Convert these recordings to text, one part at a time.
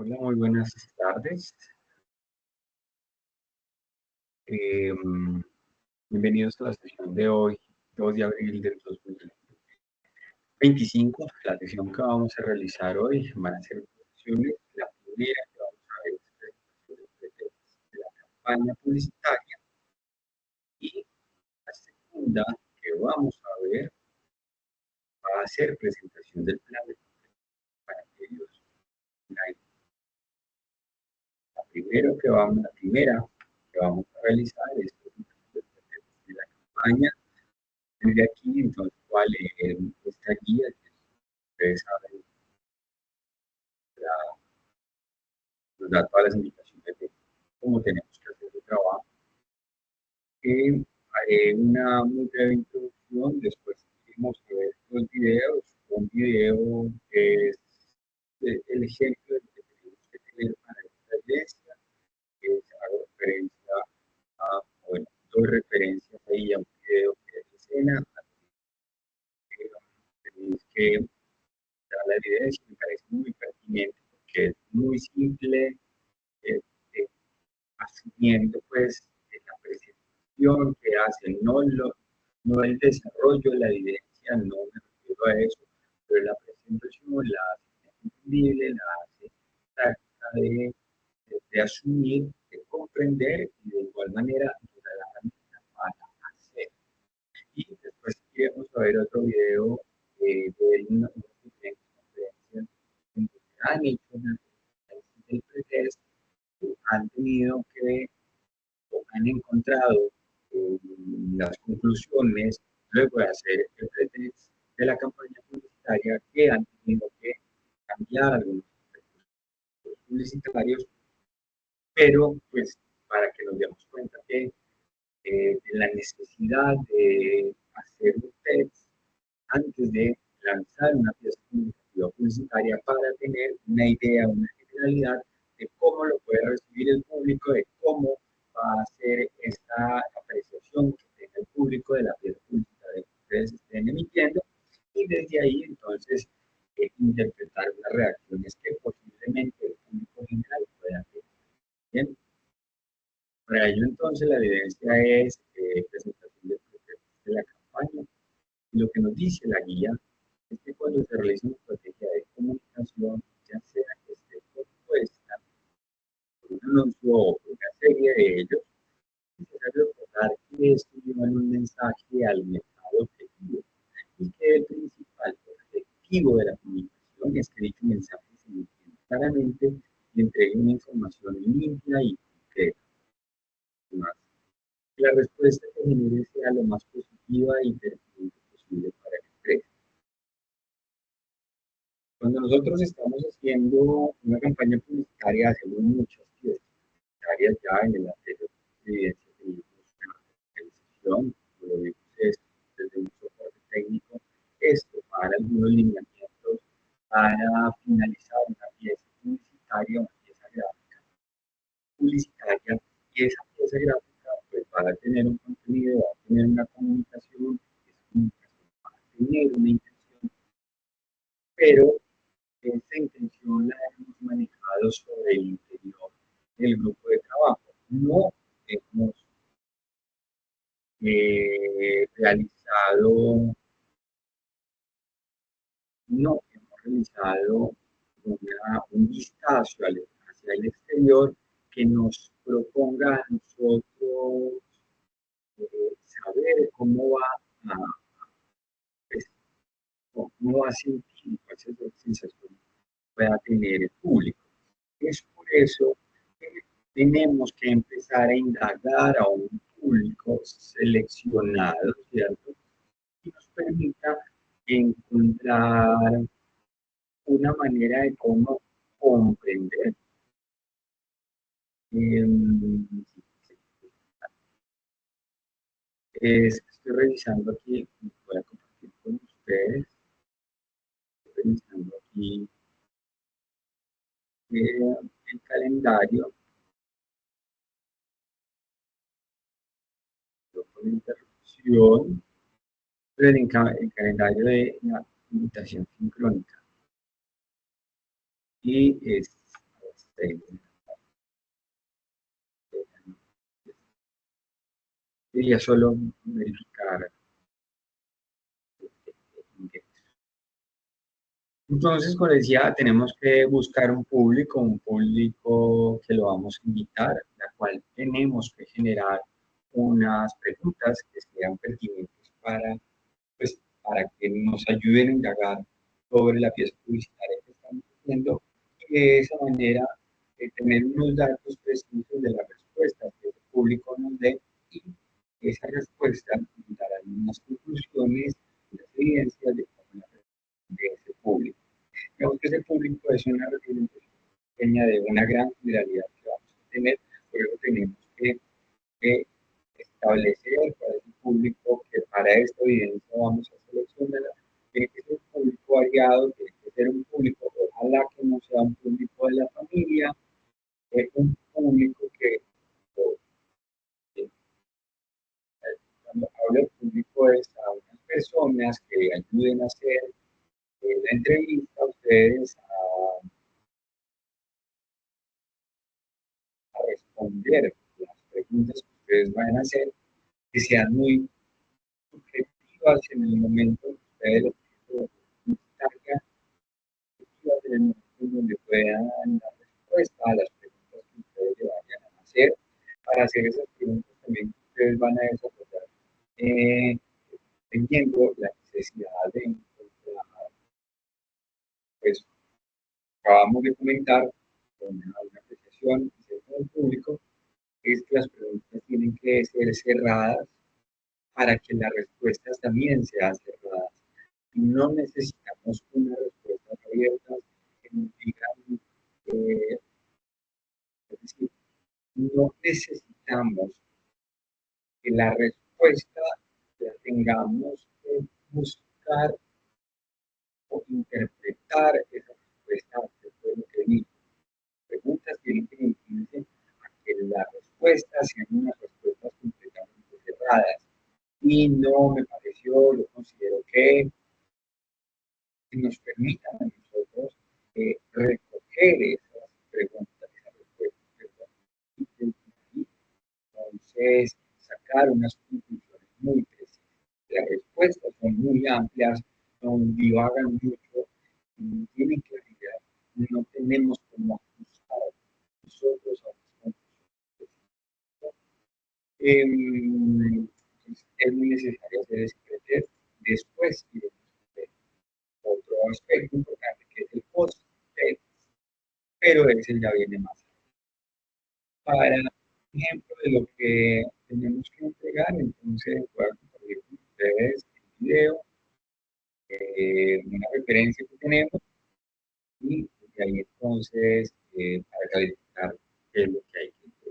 Hola, muy buenas tardes. Eh, Bienvenidos a la sesión de hoy, 2 de abril del 2025. La sesión que vamos a realizar hoy van a ser dos sesiones. La primera que vamos a ver es presentación de la campaña publicitaria y la segunda que vamos a ver va a ser presentación del plan de para que ellos la primera que vamos a realizar es presentación de la campaña. Desde aquí, entonces, voy a leer esta guía que ustedes saben, nos da todas las indicaciones de cómo tenemos que hacer el trabajo. Haré una muy breve introducción, después iremos a ver los videos. Un video que es el ejemplo de lo que tenemos que tener para esta iglesia, que hago referencia a, bueno, doy referencias ahí a un video que es escena, tenéis que la evidencia me parece muy pertinente porque es muy simple, eh, eh, asumiendo pues la presentación que hacen, no el desarrollo de la evidencia, no me refiero a eso, pero la presentación la hace entendible, la hace práctica de asumir, de comprender y de igual manera nos da la herramienta para hacer. Y después iremos a ver otro video de unas diferentes conferencias en donde han hecho una análisis del pretest, han tenido que o han encontrado eh, las conclusiones luego de hacer el pretest de la campaña publicitaria que han tenido que cambiar algunos aspectos publicitarios, pero pues para que nos demos cuenta que la necesidad de hacer un test antes de lanzar una pieza comunicativa publicitaria para tener una idea, una generalidad de cómo lo puede recibir el público, de cómo va a ser esta apreciación que tenga el público de la pieza publicitaria que ustedes estén emitiendo y desde ahí entonces interpretar las reacciones que posiblemente el público general pueda tener. Bien, para ello entonces la evidencia es presentación de la campaña. Lo que nos dice la guía es que cuando se realiza una estrategia de comunicación, ya sea que esté propuesta por un anuncio o por una serie de ellos, es necesario recordar que esto lleva un mensaje al mercado objetivo y que el principal objetivo de la comunicación es que dicho mensaje se entienda claramente y entregue una información limpia y concreta. Además, la respuesta que genere sea lo más positiva y pertinente posible para la empresa. Cuando nosotros estamos haciendo una campaña publicitaria, hacemos muchas piezas publicitarias ya en el anterior evidencia teníamos una realización, lo vimos esto, desde un soporte técnico, esto para algunos lineamientos, para finalizar una pieza publicitaria, una pieza gráfica publicitaria, y esa pieza gráfica pues va a tener un contenido, va a tener una comunicación, esa comunicación va a tener una intención, pero esta intención la hemos manejado sobre el interior del grupo de trabajo. No hemos realizado, no hemos realizado un vistazo hacia el exterior que nos proponga a nosotros saber cómo va a, pues, cómo va a sentir, cuál es la sensación pueda tener el público. Es por eso que tenemos que empezar a indagar a un público seleccionado, ¿cierto? Y nos permita encontrar una manera de cómo comprender. Estoy revisando aquí, voy a compartir con ustedes, estoy revisando aquí el calendario, con interrupción, el calendario de la invitación sincrónica. Y es Quería solo verificar. Entonces, como decía, tenemos que buscar un público que lo vamos a invitar, la cual tenemos que generar unas preguntas que sean pertinentes pues, para que nos ayuden a indagar sobre la pieza publicitaria que estamos haciendo y de esa manera tener unos datos precisos de las respuestas que el público nos dé y esa respuesta nos dará unas conclusiones, unas evidencias de ese público. Digamos que ese público es una representación pequeña de una gran generalidad que vamos a tener, por eso tenemos que establecer para ese público que para esta evidencia vamos a seleccionar, tiene que ser un público variado, tiene que ser un público, ojalá que no sea un público de la familia, es un público que cuando hablo de público es a unas personas que ayuden a hacer la entrevista a ustedes a responder las preguntas que ustedes van a hacer, que sean muy subjetivas en el momento que ustedes lo cargan, en el momento en donde puedan dar respuesta a las preguntas que ustedes le vayan a hacer. Para hacer esas preguntas también ustedes van a desarrollar eh, teniendo la necesidad de encontrar, pues acabamos de comentar con una apreciación del público, es que las preguntas tienen que ser cerradas para que las respuestas también sean cerradas. No necesitamos unas respuestas abiertas que nos digan, es decir, no necesitamos que la respuesta la tengamos que buscar o interpretar esa respuesta después de lo que digo. Preguntas tienen que dirigirse a que las respuestas sean unas respuestas completamente cerradas. Y no me pareció, yo considero que nos permitan a nosotros recoger esas preguntas, esas respuestas, y entonces sacar unas conclusiones muy precisas. Las respuestas son muy amplias, son, divagan mucho, y tienen claridad, no tenemos como ajustar nosotros a las conclusiones. Es muy necesario hacer ese criterio. Después, otro aspecto importante que es el post, pero ese ya viene más. Para ejemplo de lo que tenemos que entregar, entonces voy a compartir con ustedes el video, una referencia que tenemos y de ahí entonces para calificar qué es lo que hay que entregar.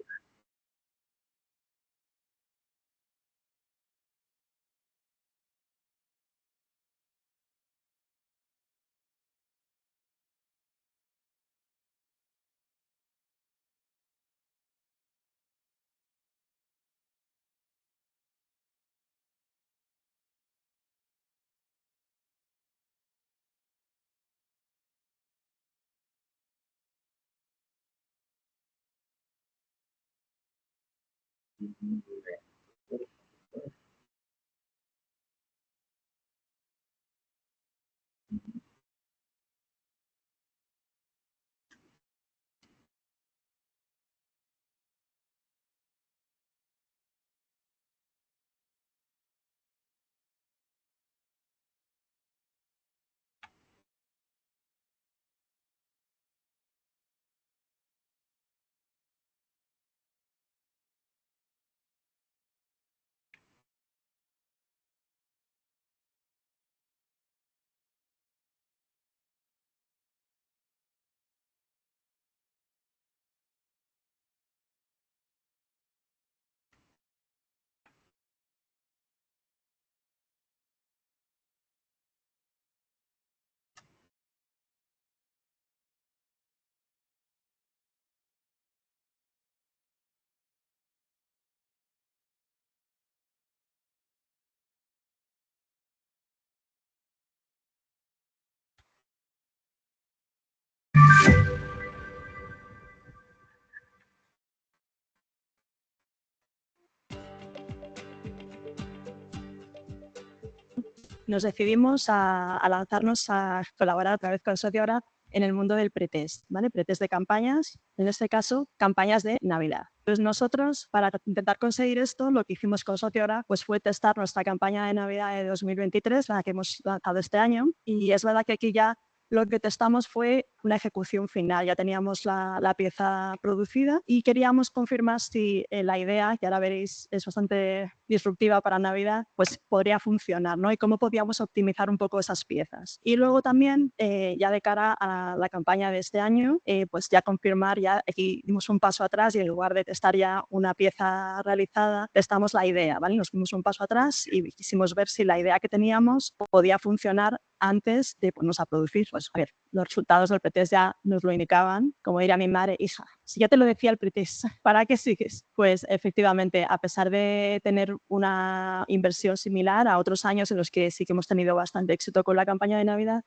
nos decidimos a lanzarnos a colaborar otra vez con Sociograph en el mundo del pretest, ¿vale? Pretest de campañas, en este caso, campañas de Navidad. Entonces nosotros, para intentar conseguir esto, lo que hicimos con Sociograph pues, fue testar nuestra campaña de Navidad de 2023, la que hemos lanzado este año, y es verdad que aquí ya lo que testamos fue una ejecución final. Ya teníamos la pieza producida y queríamos confirmar si la idea, que ahora veréis es bastante disruptiva para Navidad, pues podría funcionar, ¿no? Y cómo podíamos optimizar un poco esas piezas. Y luego también, ya de cara a la campaña de este año, pues ya confirmar, ya aquí dimos un paso atrás y en lugar de testar ya una pieza realizada, testamos la idea, ¿vale? Nos fuimos un paso atrás y quisimos ver si la idea que teníamos podía funcionar antes de ponernos a producir. Pues, a ver, los resultados del pretest ya nos lo indicaban. Como diría mi madre, hija, si ya te lo decía el pretest, ¿para qué sigues? Pues efectivamente, a pesar de tener una inversión similar a otros años en los que sí que hemos tenido bastante éxito con la campaña de Navidad,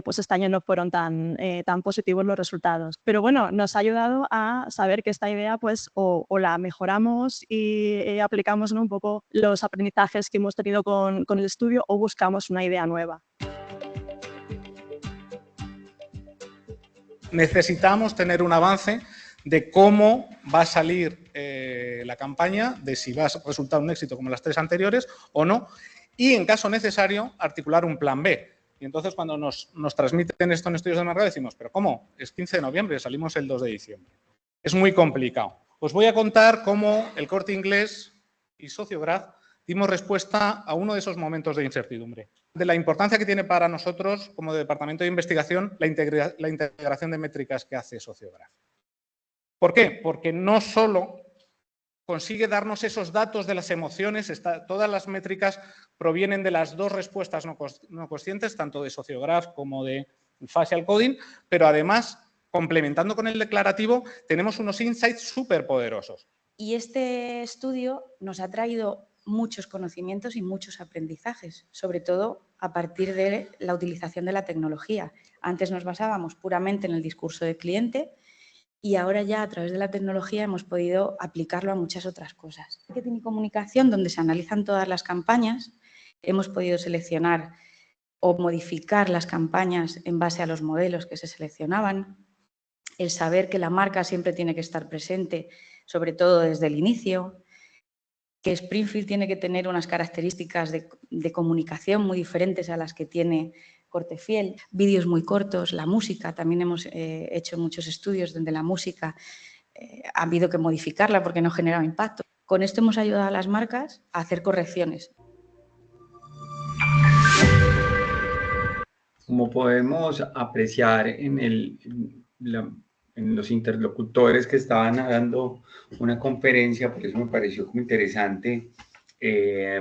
pues este año no fueron tan positivos los resultados. Pero bueno, nos ha ayudado a saber que esta idea pues o la mejoramos y aplicamos, ¿no?, un poco los aprendizajes que hemos tenido con el estudio, o buscamos una idea nueva. Necesitamos tener un avance de cómo va a salir la campaña, de si va a resultar un éxito como las 3 anteriores o no, y en caso necesario articular un plan B. Y entonces cuando nos transmiten esto en estudios de mercado decimos, ¿pero cómo? Es 15 de noviembre, salimos el 2 de diciembre. Es muy complicado. Os voy a contar cómo el Corte Inglés y Sociograph dimos respuesta a uno de esos momentos de incertidumbre. De la importancia que tiene para nosotros, como departamento de investigación, la integración de métricas que hace Sociograph. ¿Por qué? Porque no solo consigue darnos esos datos de las emociones, todas las métricas provienen de las 2 respuestas no conscientes, tanto de Sociograph como de Facial Coding, pero además, complementando con el declarativo, tenemos unos insights súper poderosos. Y este estudio nos ha traído muchos conocimientos y muchos aprendizajes, sobre todo a partir de la utilización de la tecnología. Antes nos basábamos puramente en el discurso del cliente y ahora ya a través de la tecnología hemos podido aplicarlo a muchas otras cosas. Marketing y comunicación, donde se analizan todas las campañas, hemos podido seleccionar o modificar las campañas en base a los modelos que se seleccionaban, el saber que la marca siempre tiene que estar presente, sobre todo desde el inicio, que Springfield tiene que tener unas características de comunicación muy diferentes a las que tiene Cortefiel, vídeos muy cortos, la música, también hemos hecho muchos estudios donde la música ha habido que modificarla porque no generaba impacto. Con esto hemos ayudado a las marcas a hacer correcciones. Como podemos apreciar en los interlocutores que estaban dando una conferencia, por eso me pareció como interesante,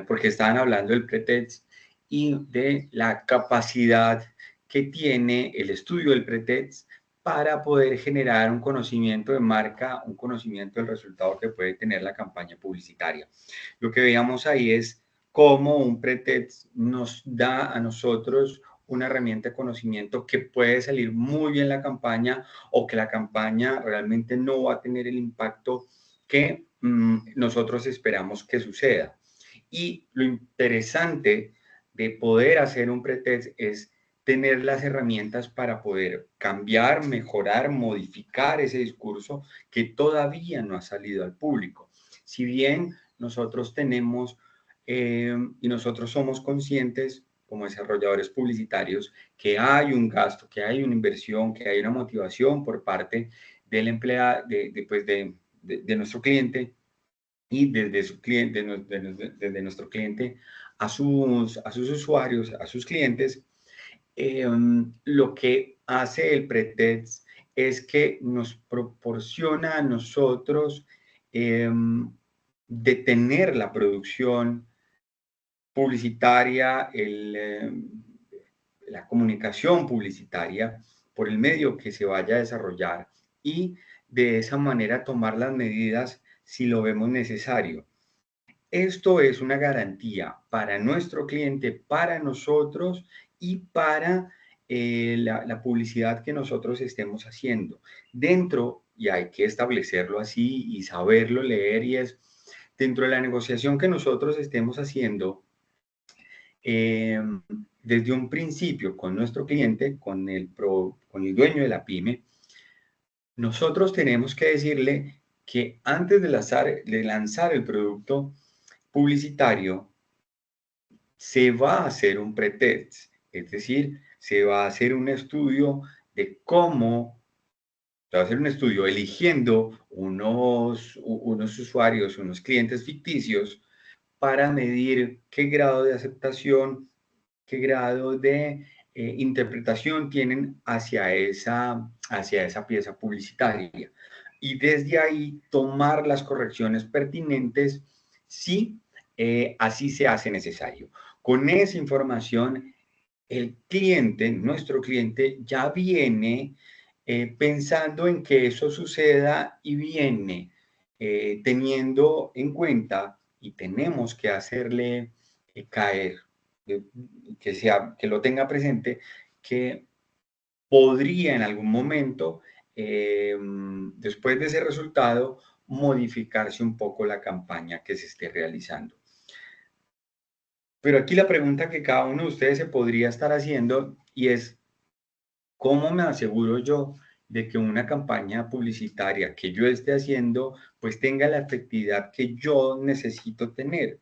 porque estaban hablando del pretest y de la capacidad que tiene el estudio del pretest para poder generar un conocimiento de marca, un conocimiento del resultado que puede tener la campaña publicitaria. Lo que veíamos ahí es cómo un pretest nos da a nosotros una herramienta de conocimiento que puede salir muy bien la campaña o que la campaña realmente no va a tener el impacto que nosotros esperamos que suceda. Y lo interesante de poder hacer un pretest es tener las herramientas para poder cambiar, mejorar, modificar ese discurso que todavía no ha salido al público. Si bien nosotros tenemos y nosotros somos conscientes como desarrolladores publicitarios que hay un gasto, que hay una inversión, que hay una motivación por parte del empleado, de nuestro cliente y desde su cliente, desde nuestro cliente a sus usuarios, a sus clientes. Lo que hace el pretest es que nos proporciona a nosotros detener la producción publicitaria, la comunicación publicitaria por el medio que se vaya a desarrollar y de esa manera tomar las medidas si lo vemos necesario. Esto es una garantía para nuestro cliente, para nosotros y para la publicidad que nosotros estemos haciendo. Dentro, y hay que establecerlo así y saberlo leer, y es dentro de la negociación que nosotros estemos haciendo, desde un principio con nuestro cliente, con el dueño de la pyme, nosotros tenemos que decirle que antes de lanzar el producto publicitario, se va a hacer un pretest, es decir, se va a hacer un estudio de cómo, se va a hacer un estudio eligiendo unos usuarios, unos clientes ficticios, para medir qué grado de aceptación, qué grado de interpretación tienen hacia esa pieza publicitaria. Y desde ahí tomar las correcciones pertinentes si así se hace necesario. Con esa información, el cliente, nuestro cliente, ya viene pensando en que eso suceda y viene teniendo en cuenta, y tenemos que hacerle caer, que lo tenga presente, que podría en algún momento, después de ese resultado, modificarse un poco la campaña que se esté realizando. Pero aquí la pregunta que cada uno de ustedes se podría estar haciendo y es, ¿cómo me aseguro yo de que una campaña publicitaria que yo esté haciendo pues tenga la efectividad que yo necesito tener?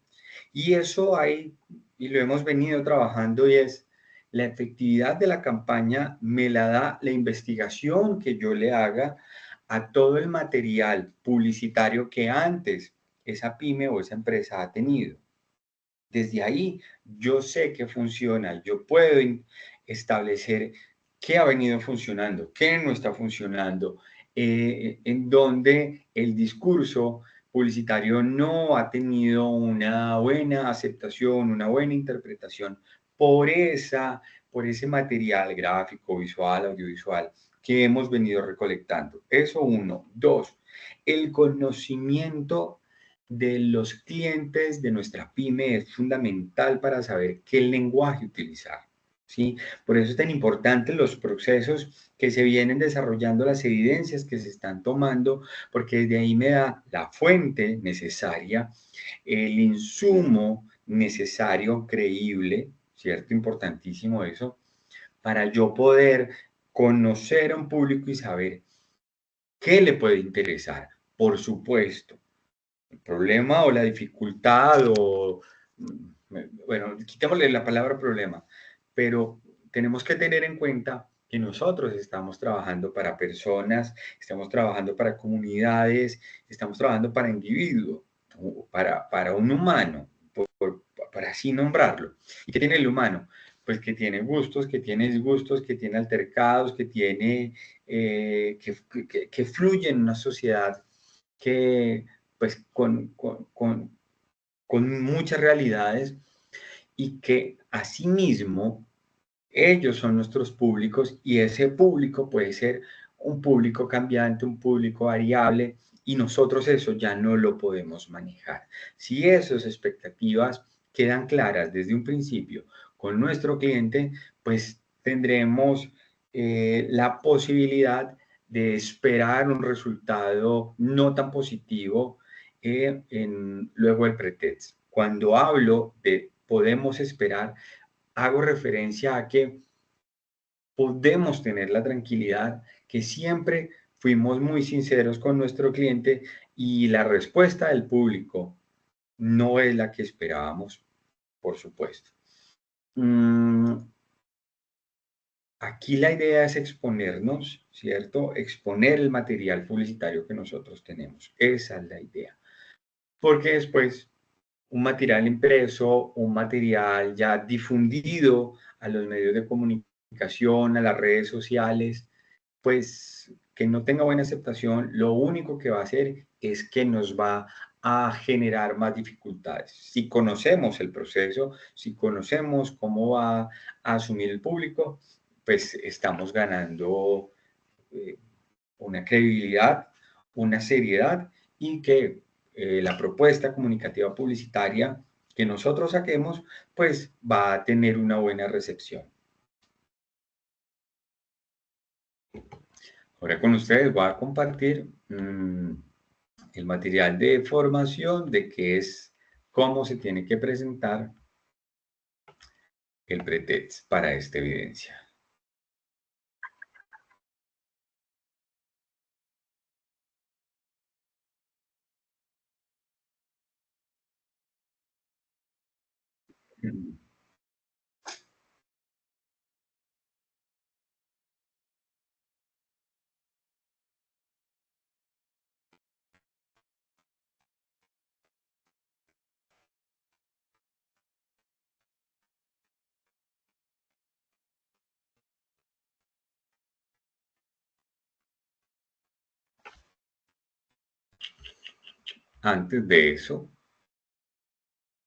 Y eso hay, y lo hemos venido trabajando, y es la efectividad de la campaña me la da la investigación que yo le haga a todo el material publicitario que antes esa pyme o esa empresa ha tenido. Desde ahí yo sé que funciona, yo puedo establecer qué ha venido funcionando, qué no está funcionando, en donde el discurso publicitario no ha tenido una buena aceptación, una buena interpretación por ese material gráfico, visual, audiovisual que hemos venido recolectando. Eso uno. Dos, el conocimiento de los clientes de nuestra pyme es fundamental para saber qué lenguaje utilizar, ¿sí? Por eso es tan importante los procesos que se vienen desarrollando, las evidencias que se están tomando, porque desde ahí me da la fuente necesaria, el insumo necesario, creíble, ¿cierto? Importantísimo eso, para yo poder conocer a un público y saber qué le puede interesar. Por supuesto, el problema o la dificultad o, bueno, quitémosle la palabra problema, pero tenemos que tener en cuenta que nosotros estamos trabajando para personas, estamos trabajando para comunidades, estamos trabajando para individuos, para un humano, para así nombrarlo. ¿Y qué tiene el humano? Pues que tiene gustos, que tiene disgustos, que tiene altercados, que tiene, que fluye en una sociedad que pues con muchas realidades y que asimismo ellos son nuestros públicos y ese público puede ser un público cambiante, un público variable y nosotros eso ya no lo podemos manejar. Si esas expectativas quedan claras desde un principio con nuestro cliente, pues tendremos la posibilidad de esperar un resultado no tan positivo luego del pretest. Cuando hablo de podemos esperar, hago referencia a que podemos tener la tranquilidad que siempre fuimos muy sinceros con nuestro cliente y la respuesta del público no es la que esperábamos, por supuesto. Aquí la idea es exponernos, ¿cierto? Exponer el material publicitario que nosotros tenemos. Esa es la idea. Porque después un material impreso, un material ya difundido a los medios de comunicación, a las redes sociales, pues que no tenga buena aceptación, lo único que va a hacer es que nos va a generar más dificultades. Si conocemos el proceso, si conocemos cómo va a asumir el público, pues estamos ganando una credibilidad, una seriedad y que la propuesta comunicativa publicitaria que nosotros saquemos, pues va a tener una buena recepción. Ahora con ustedes voy a compartir el material de formación de qué es, cómo se tiene que presentar el pretext para esta evidencia. Antes de eso,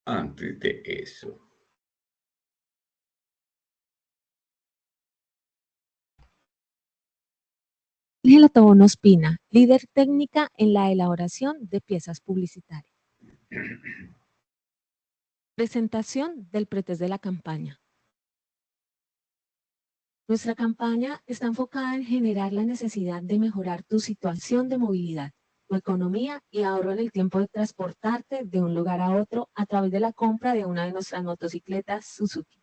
Ángela Tobón Ospina, líder técnica en la elaboración de piezas publicitarias. Presentación del pretest de la campaña. Nuestra campaña está enfocada en generar la necesidad de mejorar tu situación de movilidad, tu economía y ahorro en el tiempo de transportarte de un lugar a otro a través de la compra de una de nuestras motocicletas Suzuki.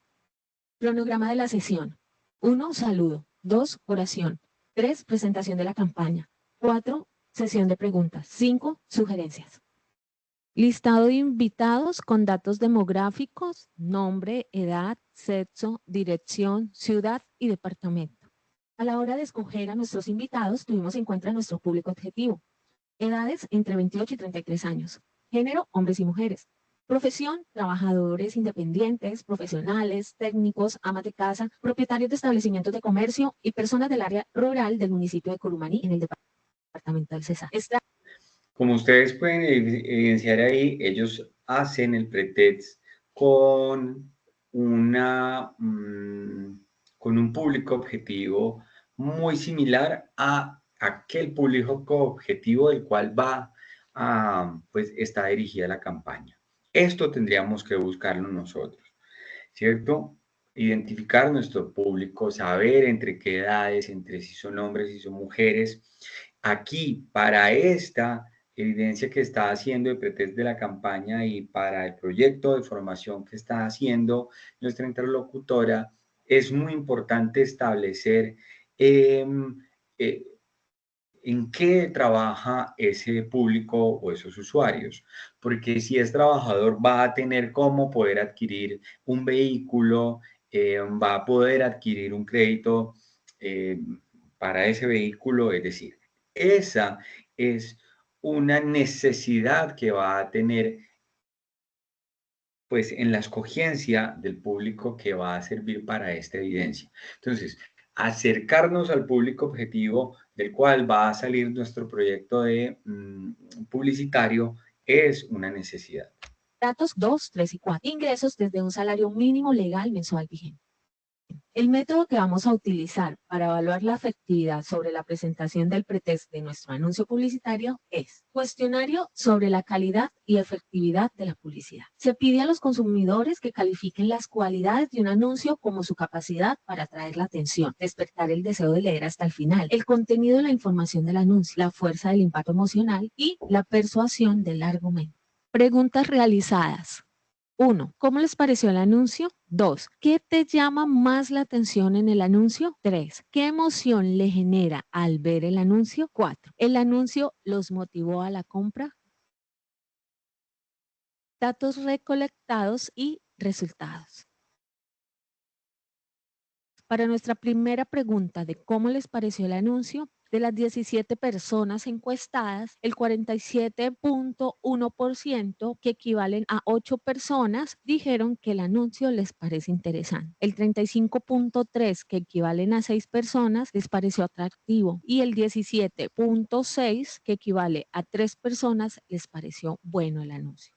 Cronograma de la sesión. 1. Saludo. 2. Oración. 3. Presentación de la campaña. 4. Sesión de preguntas. 5. Sugerencias. Listado de invitados con datos demográficos, nombre, edad, sexo, dirección, ciudad y departamento. A la hora de escoger a nuestros invitados, tuvimos en cuenta nuestro público objetivo. Edades entre 28 y 33 años. Género, hombres y mujeres. Profesión, trabajadores independientes, profesionales, técnicos, amas de casa, propietarios de establecimientos de comercio y personas del área rural del municipio de Curumaní en el departamento del Cesar. Como ustedes pueden evidenciar ahí, ellos hacen el pretext con un público objetivo muy similar a aquel público objetivo del cual pues está dirigida la campaña. Esto tendríamos que buscarlo nosotros, ¿cierto? Identificar nuestro público, saber entre qué edades, entre si son hombres y son mujeres. Aquí, para esta evidencia que está haciendo el pretest de la campaña y para el proyecto de formación que está haciendo nuestra interlocutora, es muy importante establecer en qué trabaja ese público o esos usuarios, porque si es trabajador va a tener cómo poder adquirir un vehículo, va a poder adquirir un crédito para ese vehículo, es decir, esa es una necesidad que va a tener pues en la escogencia del público que va a servir para esta evidencia. Entonces, acercarnos al público objetivo del cual va a salir nuestro proyecto de publicitario es una necesidad. Datos 2, 3 y 4. Ingresos desde un salario mínimo legal mensual vigente. El método que vamos a utilizar para evaluar la efectividad sobre la presentación del pretext de nuestro anuncio publicitario es cuestionario sobre la calidad y efectividad de la publicidad. Se pide a los consumidores que califiquen las cualidades de un anuncio como su capacidad para atraer la atención, despertar el deseo de leer hasta el final, el contenido de la información del anuncio, la fuerza del impacto emocional y la persuasión del argumento. Preguntas realizadas. 1. ¿Cómo les pareció el anuncio? 2. ¿Qué te llama más la atención en el anuncio? 3. ¿Qué emoción le genera al ver el anuncio? 4. ¿El anuncio los motivó a la compra? Datos recolectados y resultados. Para nuestra primera pregunta de cómo les pareció el anuncio, de las 17 personas encuestadas, el 47.1%, que equivalen a 8 personas, dijeron que el anuncio les parece interesante. El 35.3%, que equivalen a 6 personas, les pareció atractivo. Y el 17.6%, que equivale a 3 personas, les pareció bueno el anuncio.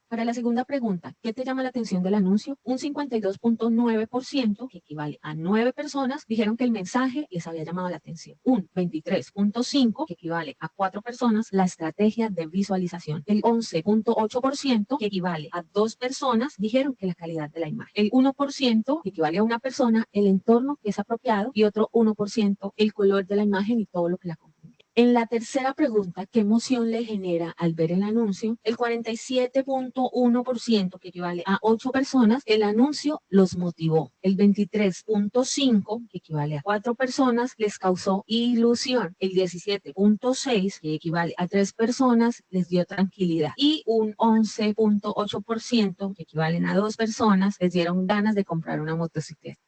Para la segunda pregunta, ¿qué te llama la atención del anuncio? Un 52.9%, que equivale a 9 personas, dijeron que el mensaje les había llamado la atención. Un 23.5%, que equivale a 4 personas, la estrategia de visualización. El 11.8%, que equivale a 2 personas, dijeron que la calidad de la imagen. El 1%, que equivale a una persona, el entorno que es apropiado, y otro 1%, el color de la imagen y todo lo que la compone. En la tercera pregunta, ¿qué emoción le genera al ver el anuncio? El 47.1%, que equivale a 8 personas, el anuncio los motivó. El 23.5%, que equivale a 4 personas, les causó ilusión. El 17.6%, que equivale a 3 personas, les dio tranquilidad. Y un 11.8%, que equivalen a 2 personas, les dieron ganas de comprar una motocicleta.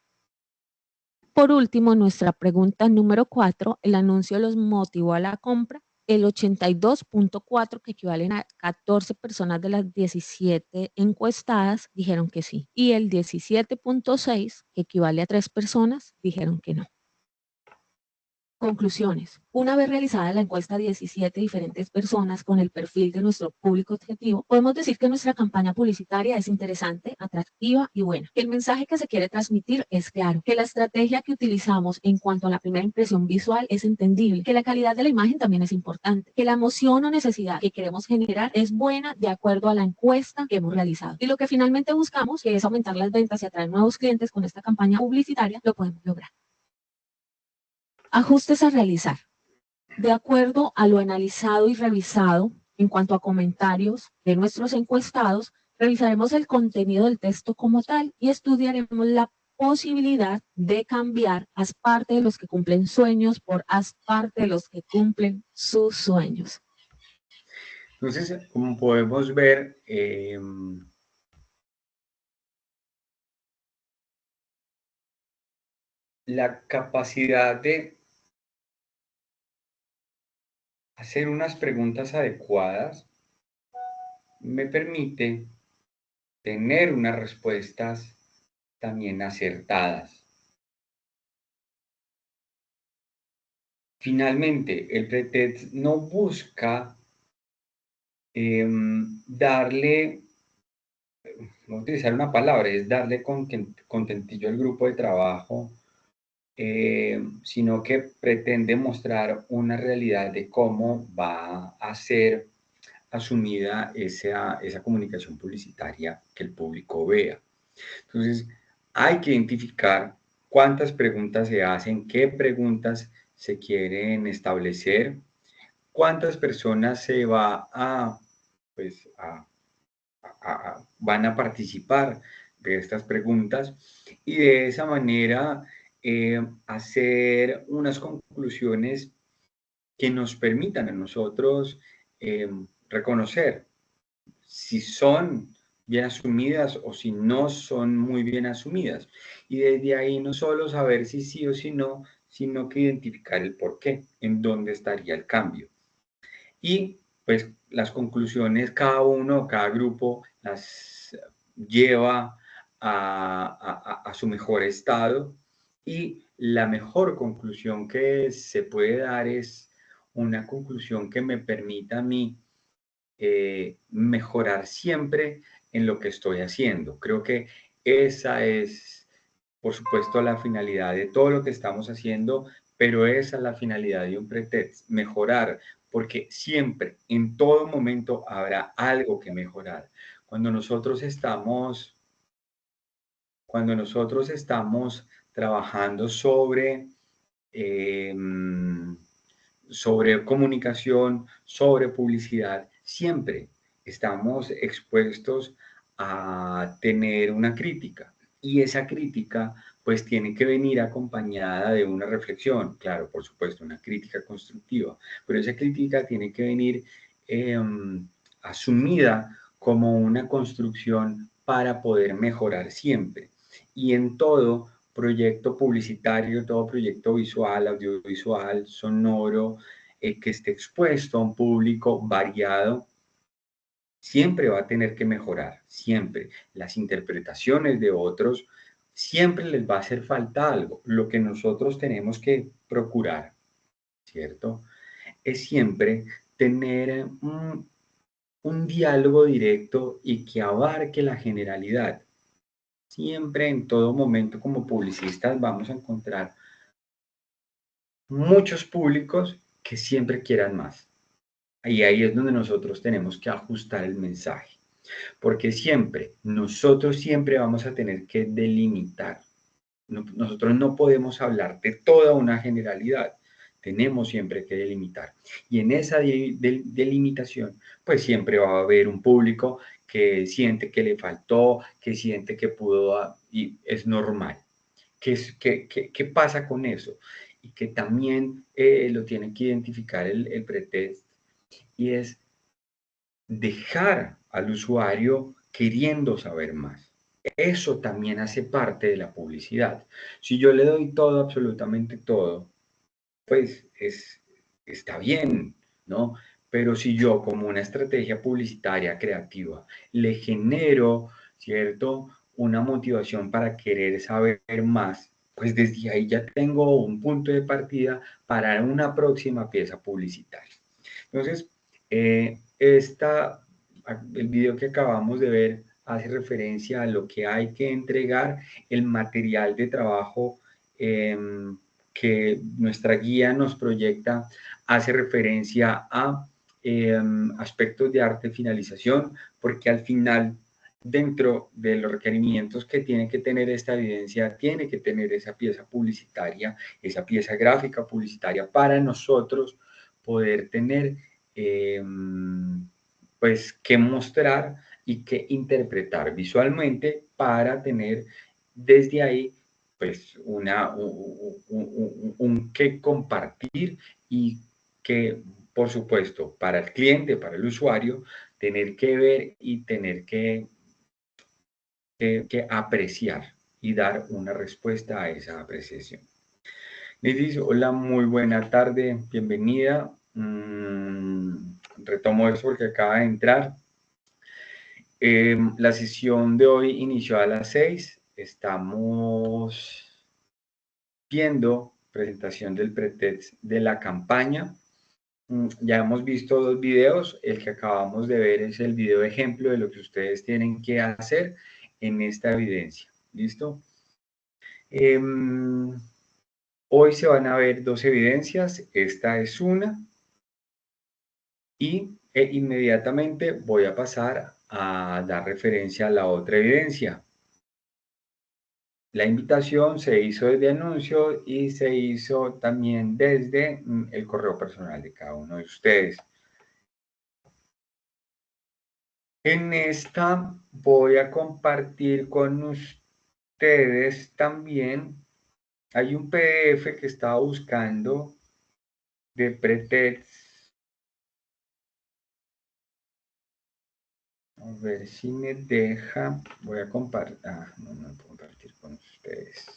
Por último, nuestra pregunta número 4, el anuncio los motivó a la compra. El 82.4, que equivalen a 14 personas de las 17 encuestadas, dijeron que sí. Y el 17.6, que equivale a 3 personas, dijeron que no. Conclusiones. Una vez realizada la encuesta a 17 diferentes personas con el perfil de nuestro público objetivo, podemos decir que nuestra campaña publicitaria es interesante, atractiva y buena. Que el mensaje que se quiere transmitir es claro. Que la estrategia que utilizamos en cuanto a la primera impresión visual es entendible. Que la calidad de la imagen también es importante. Que la emoción o necesidad que queremos generar es buena de acuerdo a la encuesta que hemos realizado. Y lo que finalmente buscamos, que es aumentar las ventas y atraer nuevos clientes con esta campaña publicitaria, lo podemos lograr. Ajustes a realizar. De acuerdo a lo analizado y revisado en cuanto a comentarios de nuestros encuestados, revisaremos el contenido del texto como tal y estudiaremos la posibilidad de cambiar haz parte de los que cumplen sueños por haz parte de los que cumplen sus sueños. Entonces, como podemos ver, la capacidad de hacer unas preguntas adecuadas me permite tener unas respuestas también acertadas. Finalmente, el pretest no busca darle, no utilizar una palabra, es darle contentillo al grupo de trabajo, sino que pretende mostrar una realidad de cómo va a ser asumida esa comunicación publicitaria que el público vea. Entonces, hay que identificar cuántas preguntas se hacen, qué preguntas se quieren establecer, cuántas personas se va van a participar de estas preguntas y de esa manera hacer unas conclusiones que nos permitan a nosotros reconocer si son bien asumidas o si no son muy bien asumidas. Y desde ahí no solo saber si sí o si no, sino que identificar el por qué, en dónde estaría el cambio. Y pues las conclusiones, cada grupo las lleva a su mejor estado y la mejor conclusión que se puede dar es una conclusión que me permita a mí mejorar siempre en lo que estoy haciendo. Creo que esa es, por supuesto, la finalidad de todo lo que estamos haciendo, pero esa es la finalidad de un pretest, mejorar, porque siempre, en todo momento, habrá algo que mejorar. Cuando nosotros estamos trabajando sobre comunicación, sobre publicidad, siempre estamos expuestos a tener una crítica. Y esa crítica pues tiene que venir acompañada de una reflexión, claro, por supuesto, una crítica constructiva, pero esa crítica tiene que venir asumida como una construcción para poder mejorar siempre. Y en todo proyecto publicitario, todo proyecto visual, audiovisual, sonoro, que esté expuesto a un público variado, siempre va a tener que mejorar, siempre. Las interpretaciones de otros, siempre les va a hacer falta algo. Lo que nosotros tenemos que procurar, ¿cierto? Es siempre tener un diálogo directo y que abarque la generalidad. Siempre, en todo momento, como publicistas, vamos a encontrar muchos públicos que siempre quieran más. Y ahí es donde nosotros tenemos que ajustar el mensaje. Porque nosotros siempre vamos a tener que delimitar. Nosotros no podemos hablar de toda una generalidad. tenemos siempre que delimitar. Y en esa delimitación, pues siempre va a haber un público que siente que le faltó, que siente que pudo, y es normal. ¿Qué pasa con eso? Y que también lo tiene que identificar el pretest, y es dejar al usuario queriendo saber más. Eso también hace parte de la publicidad. Si yo le doy todo, absolutamente todo, pues está bien, ¿no? Pero si yo, como una estrategia publicitaria creativa, le genero, ¿cierto?, una motivación para querer saber más, pues desde ahí ya tengo un punto de partida para una próxima pieza publicitaria. Entonces, el video que acabamos de ver hace referencia a lo que hay que entregar, el material de trabajo que nuestra guía nos proyecta, hace referencia a aspectos de arte finalización, porque al final, dentro de los requerimientos que tiene que tener esta evidencia, tiene que tener esa pieza publicitaria, esa pieza gráfica publicitaria para nosotros poder tener pues que mostrar y que interpretar visualmente para tener desde ahí pues un que compartir, y que por supuesto para el cliente, para el usuario, tener que ver y tener que apreciar y dar una respuesta a esa apreciación. Liz, hola, muy buena tarde, bienvenida. Retomo eso porque acaba de entrar. La sesión de hoy inició a las 6. Estamos viendo presentación del pretest de la campaña. Ya hemos visto 2 videos. El que acabamos de ver es el video ejemplo de lo que ustedes tienen que hacer en esta evidencia. ¿Listo? Hoy se van a ver 2 evidencias. Esta es una. Y inmediatamente voy a pasar a dar referencia a la otra evidencia. La invitación se hizo desde anuncio y se hizo también desde el correo personal de cada uno de ustedes. En esta voy a compartir con ustedes también. Hay un PDF que estaba buscando de pretest. A ver si me deja. Voy a compartir. No puedo compartir con ustedes.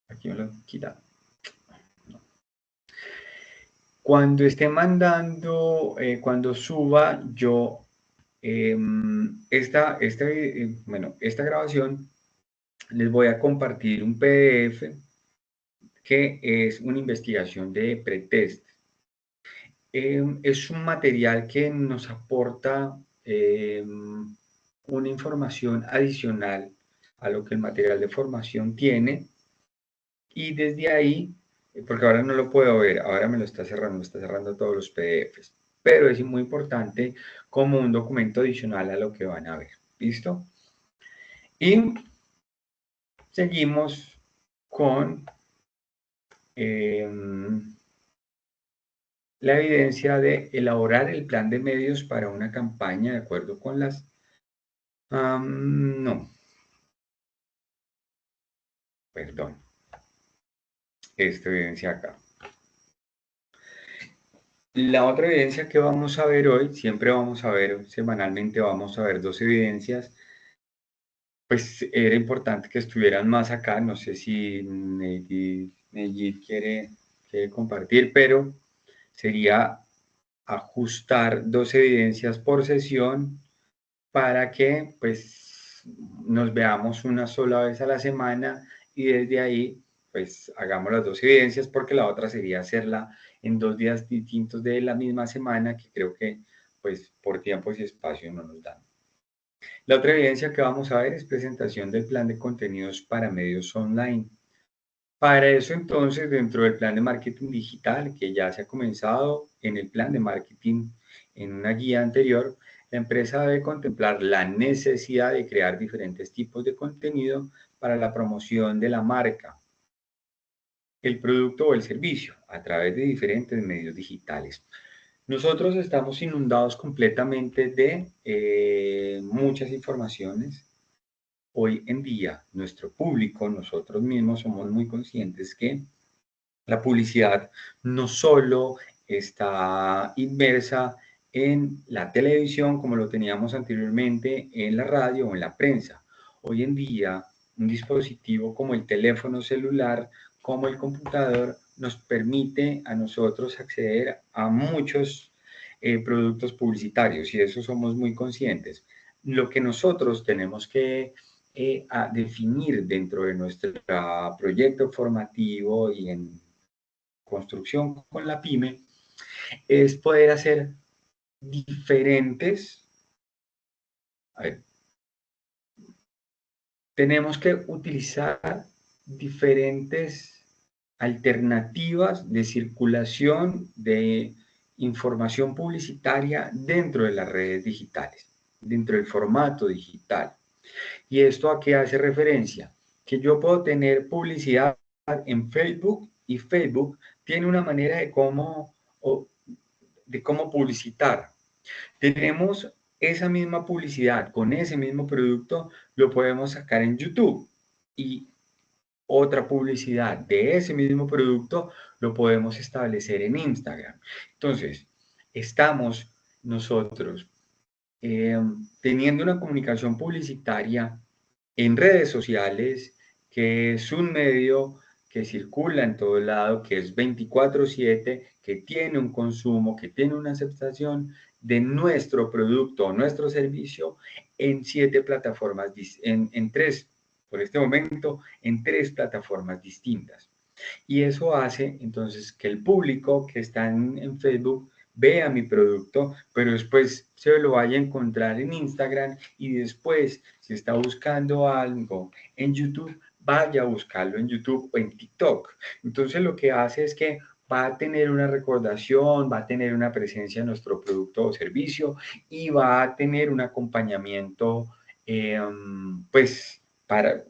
Aquí me lo quita. No. Cuando esté mandando, cuando suba yo esta grabación, les voy a compartir un PDF que es una investigación de pretest. Es un material que nos aporta una información adicional a lo que el material de formación tiene, y desde ahí, porque ahora no lo puedo ver, ahora me está cerrando todos los PDFs, pero es muy importante como un documento adicional a lo que van a ver. ¿Listo? Y seguimos con la evidencia de elaborar el plan de medios para una campaña de acuerdo con las... no. Perdón. Esta evidencia acá. La otra evidencia que vamos a ver hoy, siempre vamos a ver, semanalmente vamos a ver 2 evidencias. Pues era importante que estuvieran más acá. No sé si Nejid quiere compartir, pero sería ajustar 2 evidencias por sesión para que pues nos veamos una sola vez a la semana, y desde ahí pues hagamos las 2 evidencias, porque la otra sería hacerla en 2 días distintos de la misma semana, que creo que pues por tiempos y espacio no nos dan. La otra evidencia que vamos a ver es presentación del plan de contenidos para medios online. Para eso entonces, dentro del plan de marketing digital que ya se ha comenzado en el plan de marketing en una guía anterior, la empresa debe contemplar la necesidad de crear diferentes tipos de contenido para la promoción de la marca, el producto o el servicio a través de diferentes medios digitales. Nosotros estamos inundados completamente de muchas informaciones. Hoy en día, nuestro público, nosotros mismos somos muy conscientes que la publicidad no solo está inmersa en la televisión como lo teníamos anteriormente, en la radio o en la prensa. Hoy en día, un dispositivo como el teléfono celular, como el computador, nos permite a nosotros acceder a muchos productos publicitarios y de eso somos muy conscientes. Lo que nosotros tenemos que a definir dentro de nuestro proyecto formativo y en construcción con la pyme es poder hacer diferentes, a ver, tenemos que utilizar diferentes alternativas de circulación de información publicitaria dentro de las redes digitales, dentro del formato digital. ¿Y esto a qué hace referencia? Que yo puedo tener publicidad en Facebook y Facebook tiene una manera de cómo publicitar. Tenemos esa misma publicidad con ese mismo producto, lo podemos sacar en YouTube y otra publicidad de ese mismo producto lo podemos establecer en Instagram. Entonces, estamos nosotros teniendo una comunicación publicitaria en redes sociales, que es un medio que circula en todo lado, que es 24/7, que tiene un consumo, que tiene una aceptación de nuestro producto o nuestro servicio en 7 plataformas, en 3, por este momento, en 3 plataformas distintas. Y eso hace entonces que el público que está en Facebook vea mi producto, pero después se lo vaya a encontrar en Instagram y después, si está buscando algo en YouTube, vaya a buscarlo en YouTube o en TikTok. Entonces lo que hace es que va a tener una recordación, va a tener una presencia en nuestro producto o servicio y va a tener un acompañamiento, pues,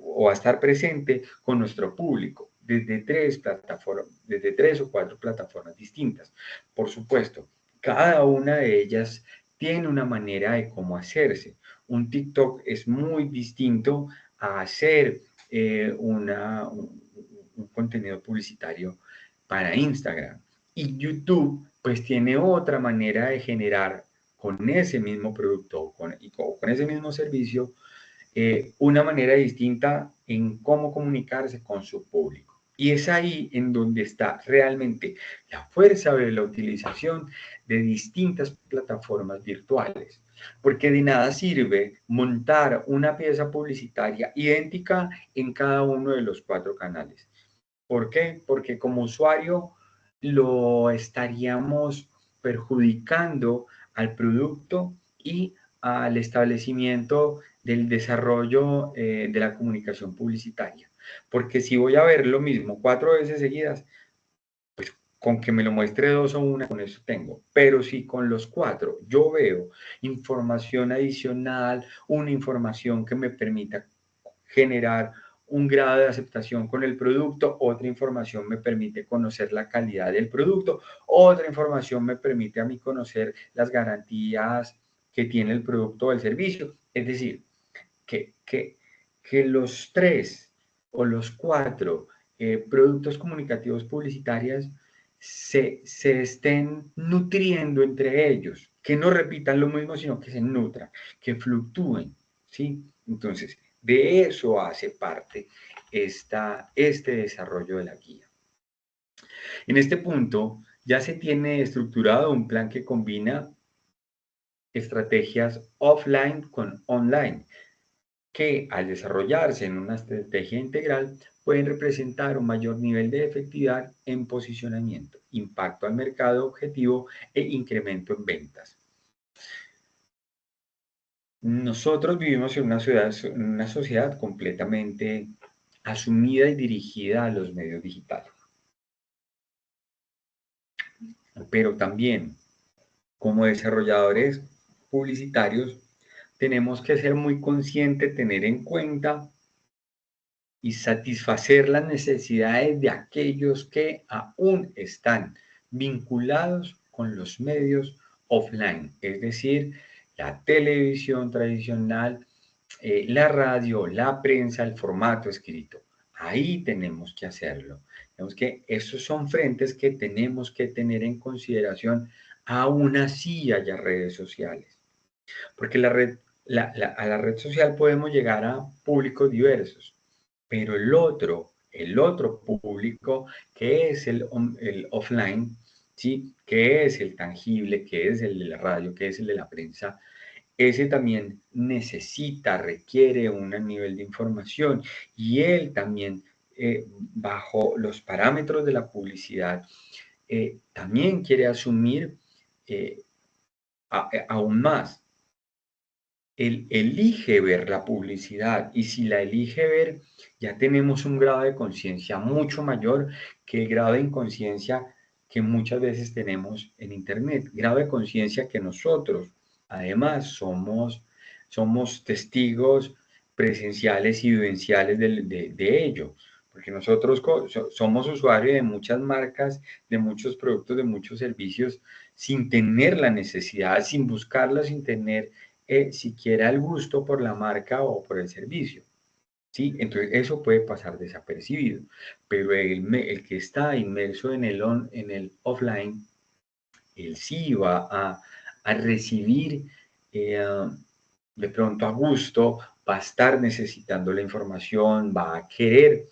o a estar presente con nuestro público desde 3 plataformas, desde 3 o 4 plataformas distintas. Por supuesto, cada una de ellas tiene una manera de cómo hacerse. Un TikTok es muy distinto a hacer un contenido publicitario para Instagram. Y YouTube, pues tiene otra manera de generar con ese mismo producto o con ese mismo servicio una manera distinta en cómo comunicarse con su público. Y es ahí en donde está realmente la fuerza de la utilización de distintas plataformas virtuales. Porque de nada sirve montar una pieza publicitaria idéntica en cada uno de los 4 canales. ¿Por qué? Porque como usuario lo estaríamos perjudicando al producto y al establecimiento del desarrollo de la comunicación publicitaria. Porque si voy a ver lo mismo 4 veces seguidas, pues con que me lo muestre 2 o 1, con eso tengo. Pero si con los 4 yo veo información adicional, una información que me permita generar un grado de aceptación con el producto, otra información me permite conocer la calidad del producto, otra información me permite a mí conocer las garantías que tiene el producto o el servicio. Es decir, que los 3 o los 4 productos comunicativos publicitarios se estén nutriendo entre ellos, que no repitan lo mismo, sino que se nutran, que fluctúen, ¿sí? Entonces, de eso hace parte este desarrollo de la guía. En este punto, ya se tiene estructurado un plan que combina estrategias offline con online, que al desarrollarse en una estrategia integral pueden representar un mayor nivel de efectividad en posicionamiento, impacto al mercado objetivo e incremento en ventas. Nosotros vivimos en una sociedad completamente asumida y dirigida a los medios digitales. Pero también, como desarrolladores publicitarios, tenemos que ser muy conscientes, tener en cuenta y satisfacer las necesidades de aquellos que aún están vinculados con los medios offline, es decir, la televisión tradicional, la radio, la prensa, el formato escrito. Ahí tenemos que hacerlo. Tenemos que esos son frentes que tenemos que tener en consideración, aún así haya redes sociales. Porque a la red social podemos llegar a públicos diversos, pero el otro público, que es el offline, ¿sí? Que es el tangible, que es el de la radio, que es el de la prensa, ese también necesita, requiere un nivel de información y él también, bajo los parámetros de la publicidad, también quiere asumir aún más. Él elige ver la publicidad y si la elige ver, ya tenemos un grado de conciencia mucho mayor que el grado de inconsciencia que muchas veces tenemos en Internet. Grado de conciencia que nosotros, además, somos testigos presenciales y vivenciales de ello. Porque nosotros somos usuarios de muchas marcas, de muchos productos, de muchos servicios, sin tener la necesidad, sin buscarla, sin tener siquiera el gusto por la marca o por el servicio. ¿Sí? Entonces eso puede pasar desapercibido, pero el que está inmerso en el offline, él sí va a recibir de pronto a gusto, va a estar necesitando la información, va a querer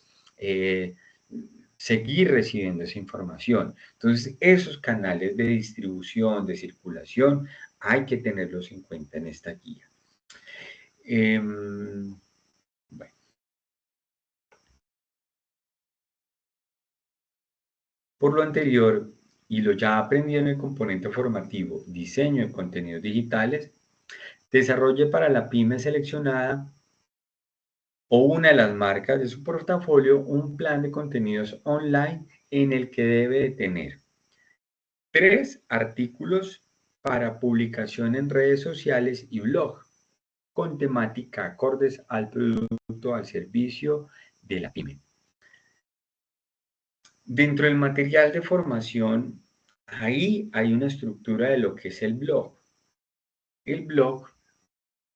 seguir recibiendo esa información. Entonces, esos canales de distribución, de circulación, hay que tenerlos en cuenta en esta guía. Bueno. Por lo anterior, y lo ya aprendido en el componente formativo, diseño de contenidos digitales, desarrolle para la pyme seleccionada o una de las marcas de su portafolio un plan de contenidos online en el que debe de tener 3 artículos para publicación en redes sociales y blog, con temática acordes al producto, al servicio de la pyme. Dentro del material de formación, ahí hay una estructura de lo que es el blog. El blog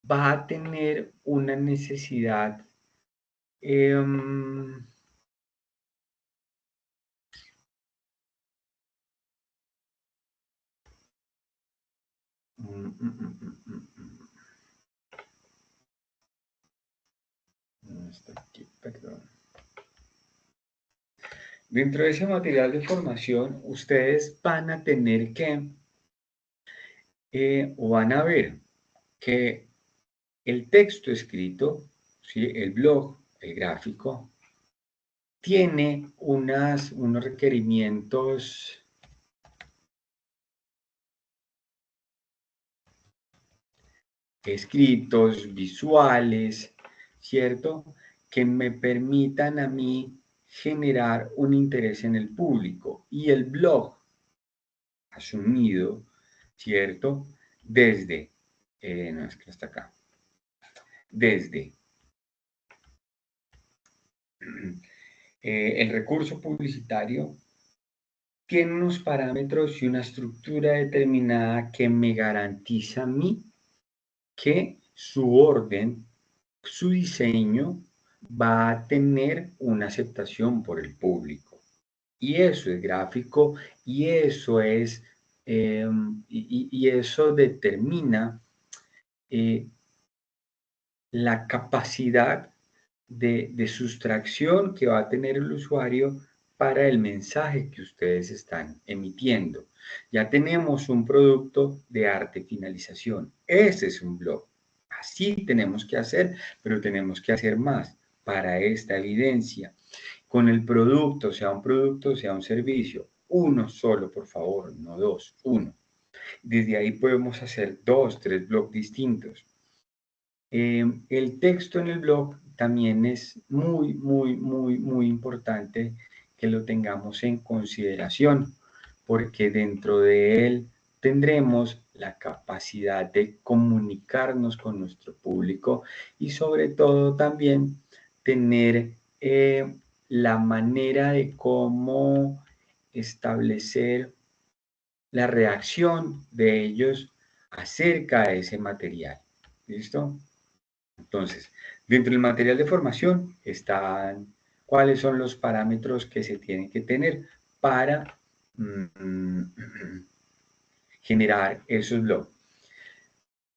va a tener una necesidad no está aquí, perdón. Dentro de ese material de formación, ustedes van a tener que, o van a ver que el texto escrito, ¿sí? El blog, el gráfico, tiene unos requerimientos escritos, visuales, ¿cierto? Que me permitan a mí generar un interés en el público. Y el blog asumido, ¿cierto? Desde, no es que está acá, desde el recurso publicitario tiene unos parámetros y una estructura determinada que me garantiza a mí que su orden, su diseño va a tener una aceptación por el público. Y eso es gráfico y eso es, y eso determina la capacidad de sustracción que va a tener el usuario para el mensaje que ustedes están emitiendo. Ya tenemos un producto de arte y finalización. Ese es un blog. Así tenemos que hacer, pero tenemos que hacer más para esta evidencia. Con el producto, sea un servicio, uno solo, por favor, no dos, uno. Desde ahí podemos hacer 2, 3 blogs distintos. El texto en el blog también es muy importante que lo tengamos en consideración, porque dentro de él tendremos la capacidad de comunicarnos con nuestro público y sobre todo también tener la manera de cómo establecer la reacción de ellos acerca de ese material. ¿Listo? Entonces, dentro del material de formación están cuáles son los parámetros que se tienen que tener para generar esos blogs.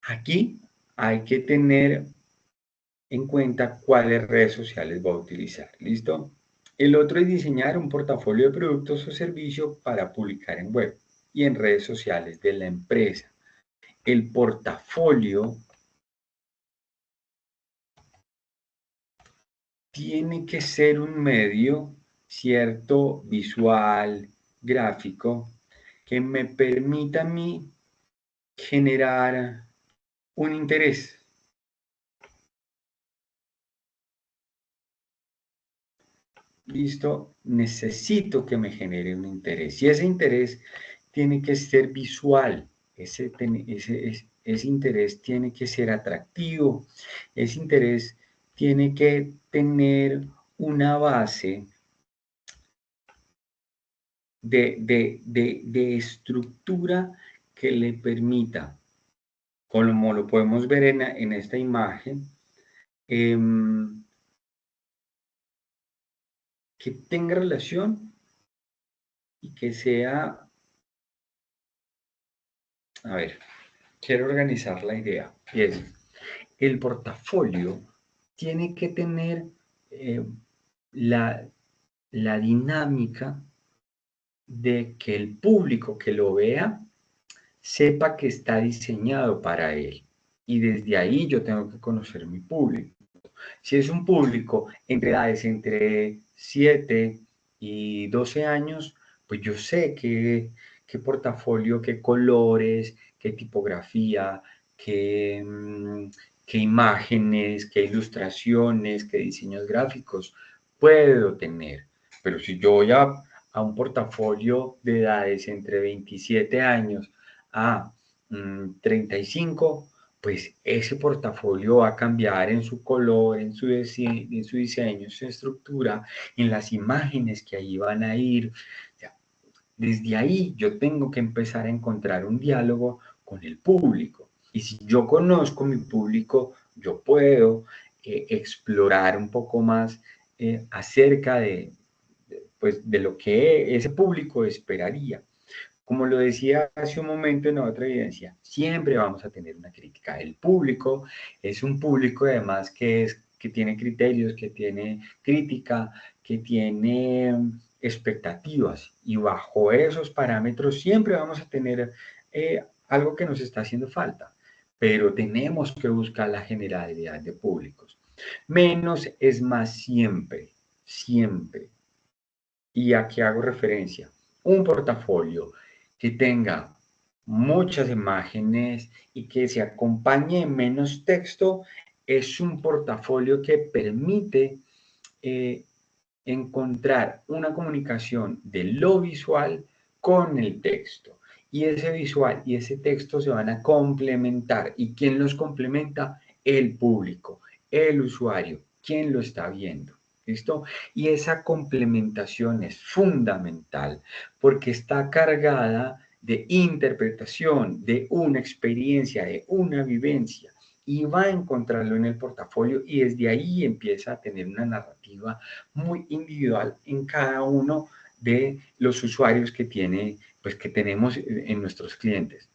Aquí hay que tener en cuenta cuáles redes sociales va a utilizar. ¿Listo? El otro es diseñar un portafolio de productos o servicios para publicar en web y en redes sociales de la empresa. El portafolio tiene que ser un medio, cierto, visual, gráfico, que me permita a mí generar un interés. ¿Listo? Necesito que me genere un interés. Y ese interés tiene que ser visual. Ese interés tiene que ser atractivo. Ese interés tiene que tener una base de estructura que le permita, como lo podemos ver en esta imagen, que tenga relación y que sea, a ver, quiero organizar la idea, y es, el portafolio tiene que tener la dinámica de que el público que lo vea sepa que está diseñado para él. Y desde ahí yo tengo que conocer mi público. Si es un público entre edades entre 7 y 12 años, pues yo sé qué portafolio, qué colores, qué tipografía, qué imágenes, qué ilustraciones, qué diseños gráficos puedo tener. Pero si yo voy a un portafolio de edades entre 27 años a 35, pues ese portafolio va a cambiar en su color, en su diseño, en su estructura, en las imágenes que ahí van a ir. O sea, desde ahí yo tengo que empezar a encontrar un diálogo con el público. Y si yo conozco mi público, yo puedo explorar un poco más acerca pues, de lo que ese público esperaría. Como lo decía hace un momento en otra evidencia, siempre vamos a tener una crítica. El público es un público además que tiene criterios, que tiene crítica, que tiene expectativas y bajo esos parámetros siempre vamos a tener algo que nos está haciendo falta, pero tenemos que buscar la generalidad de públicos. Menos es más siempre, siempre. ¿Y a qué hago referencia? Un portafolio que tenga muchas imágenes y que se acompañe menos texto es un portafolio que permite encontrar una comunicación de lo visual con el texto. Y ese visual y ese texto se van a complementar. ¿Y quién los complementa? El público, el usuario, quien lo está viendo. ¿Listo? Y esa complementación es fundamental porque está cargada de interpretación, de una experiencia, de una vivencia y va a encontrarlo en el portafolio y desde ahí empieza a tener una narrativa muy individual en cada uno de los usuarios que tenemos en nuestros clientes.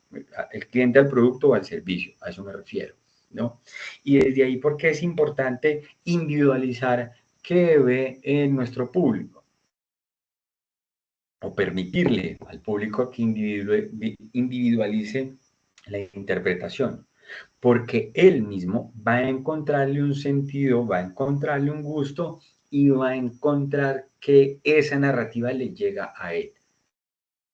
El cliente al producto o al servicio, a eso me refiero, ¿no? Y desde ahí, ¿por qué es importante individualizar qué ve en nuestro público? O permitirle al público que individualice la interpretación, porque él mismo va a encontrarle un sentido, va a encontrarle un gusto y va a encontrar que esa narrativa le llega a él.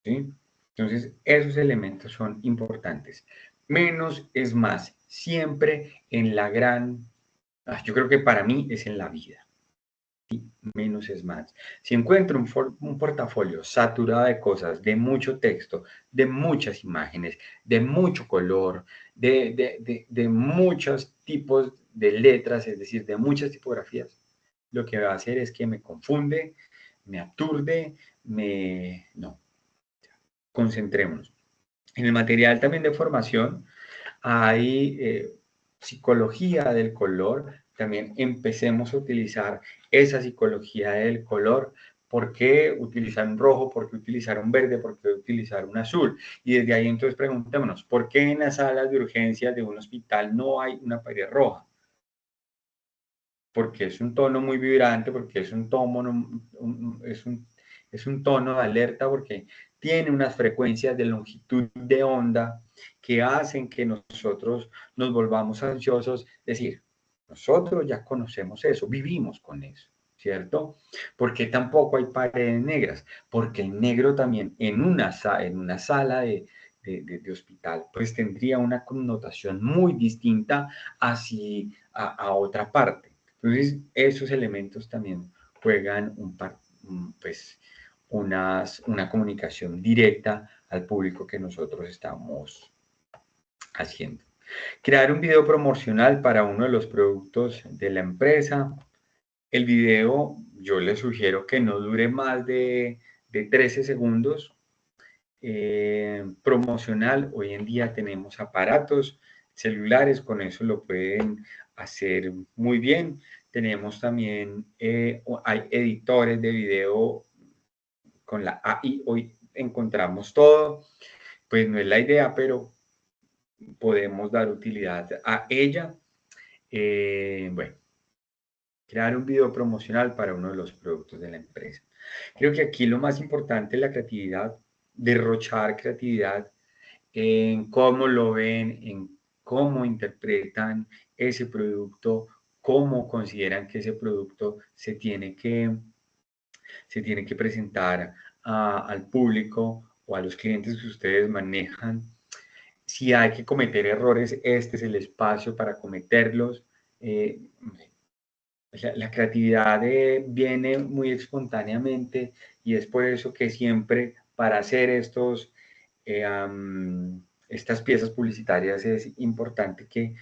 ¿Sí? Entonces, esos elementos son importantes. Menos es más, siempre en la gran, yo creo que para mí es en la vida. Menos es más. Si encuentro un portafolio saturado de cosas, de mucho texto, de muchas imágenes, de mucho color, de muchos tipos de letras, es decir, de muchas tipografías, lo que va a hacer es que me confunde, me aturde, No, concentrémonos. En el material también de formación hay psicología del color. También empecemos a utilizar esa psicología del color. ¿Por qué utilizar un rojo? ¿Por qué utilizar un verde? ¿Por qué utilizar un azul? Y desde ahí entonces preguntémonos, ¿por qué en las salas de urgencias de un hospital no hay una pared roja? Porque es un tono muy vibrante, porque es un tono, es un tono de alerta, porque tiene unas frecuencias de longitud de onda que hacen que nosotros nos volvamos ansiosos. Es decir, nosotros ya conocemos eso, vivimos con eso, ¿cierto? Porque tampoco hay paredes negras, porque el negro también en una sala de hospital, pues tendría una connotación muy distinta a otra parte. Entonces, esos elementos también juegan pues, una comunicación directa al público que nosotros estamos haciendo. Crear un video promocional para uno de los productos de la empresa. El video, yo les sugiero que no dure más de 13 segundos. Promocional, hoy en día tenemos aparatos celulares, con eso lo pueden hacer muy bien. Tenemos también, hay editores de video con la AI, hoy encontramos todo, pues no es la idea, pero podemos dar utilidad a ella. Bueno, crear un video promocional para uno de los productos de la empresa. Creo que aquí lo más importante es la creatividad, derrochar creatividad en cómo lo ven, en cómo interpretan ese producto, cómo consideran que ese producto se tiene que presentar al público o a los clientes que ustedes manejan. Si hay que cometer errores, este es el espacio para cometerlos. La creatividad viene muy espontáneamente y es por eso que siempre para hacer estas piezas publicitarias es importante que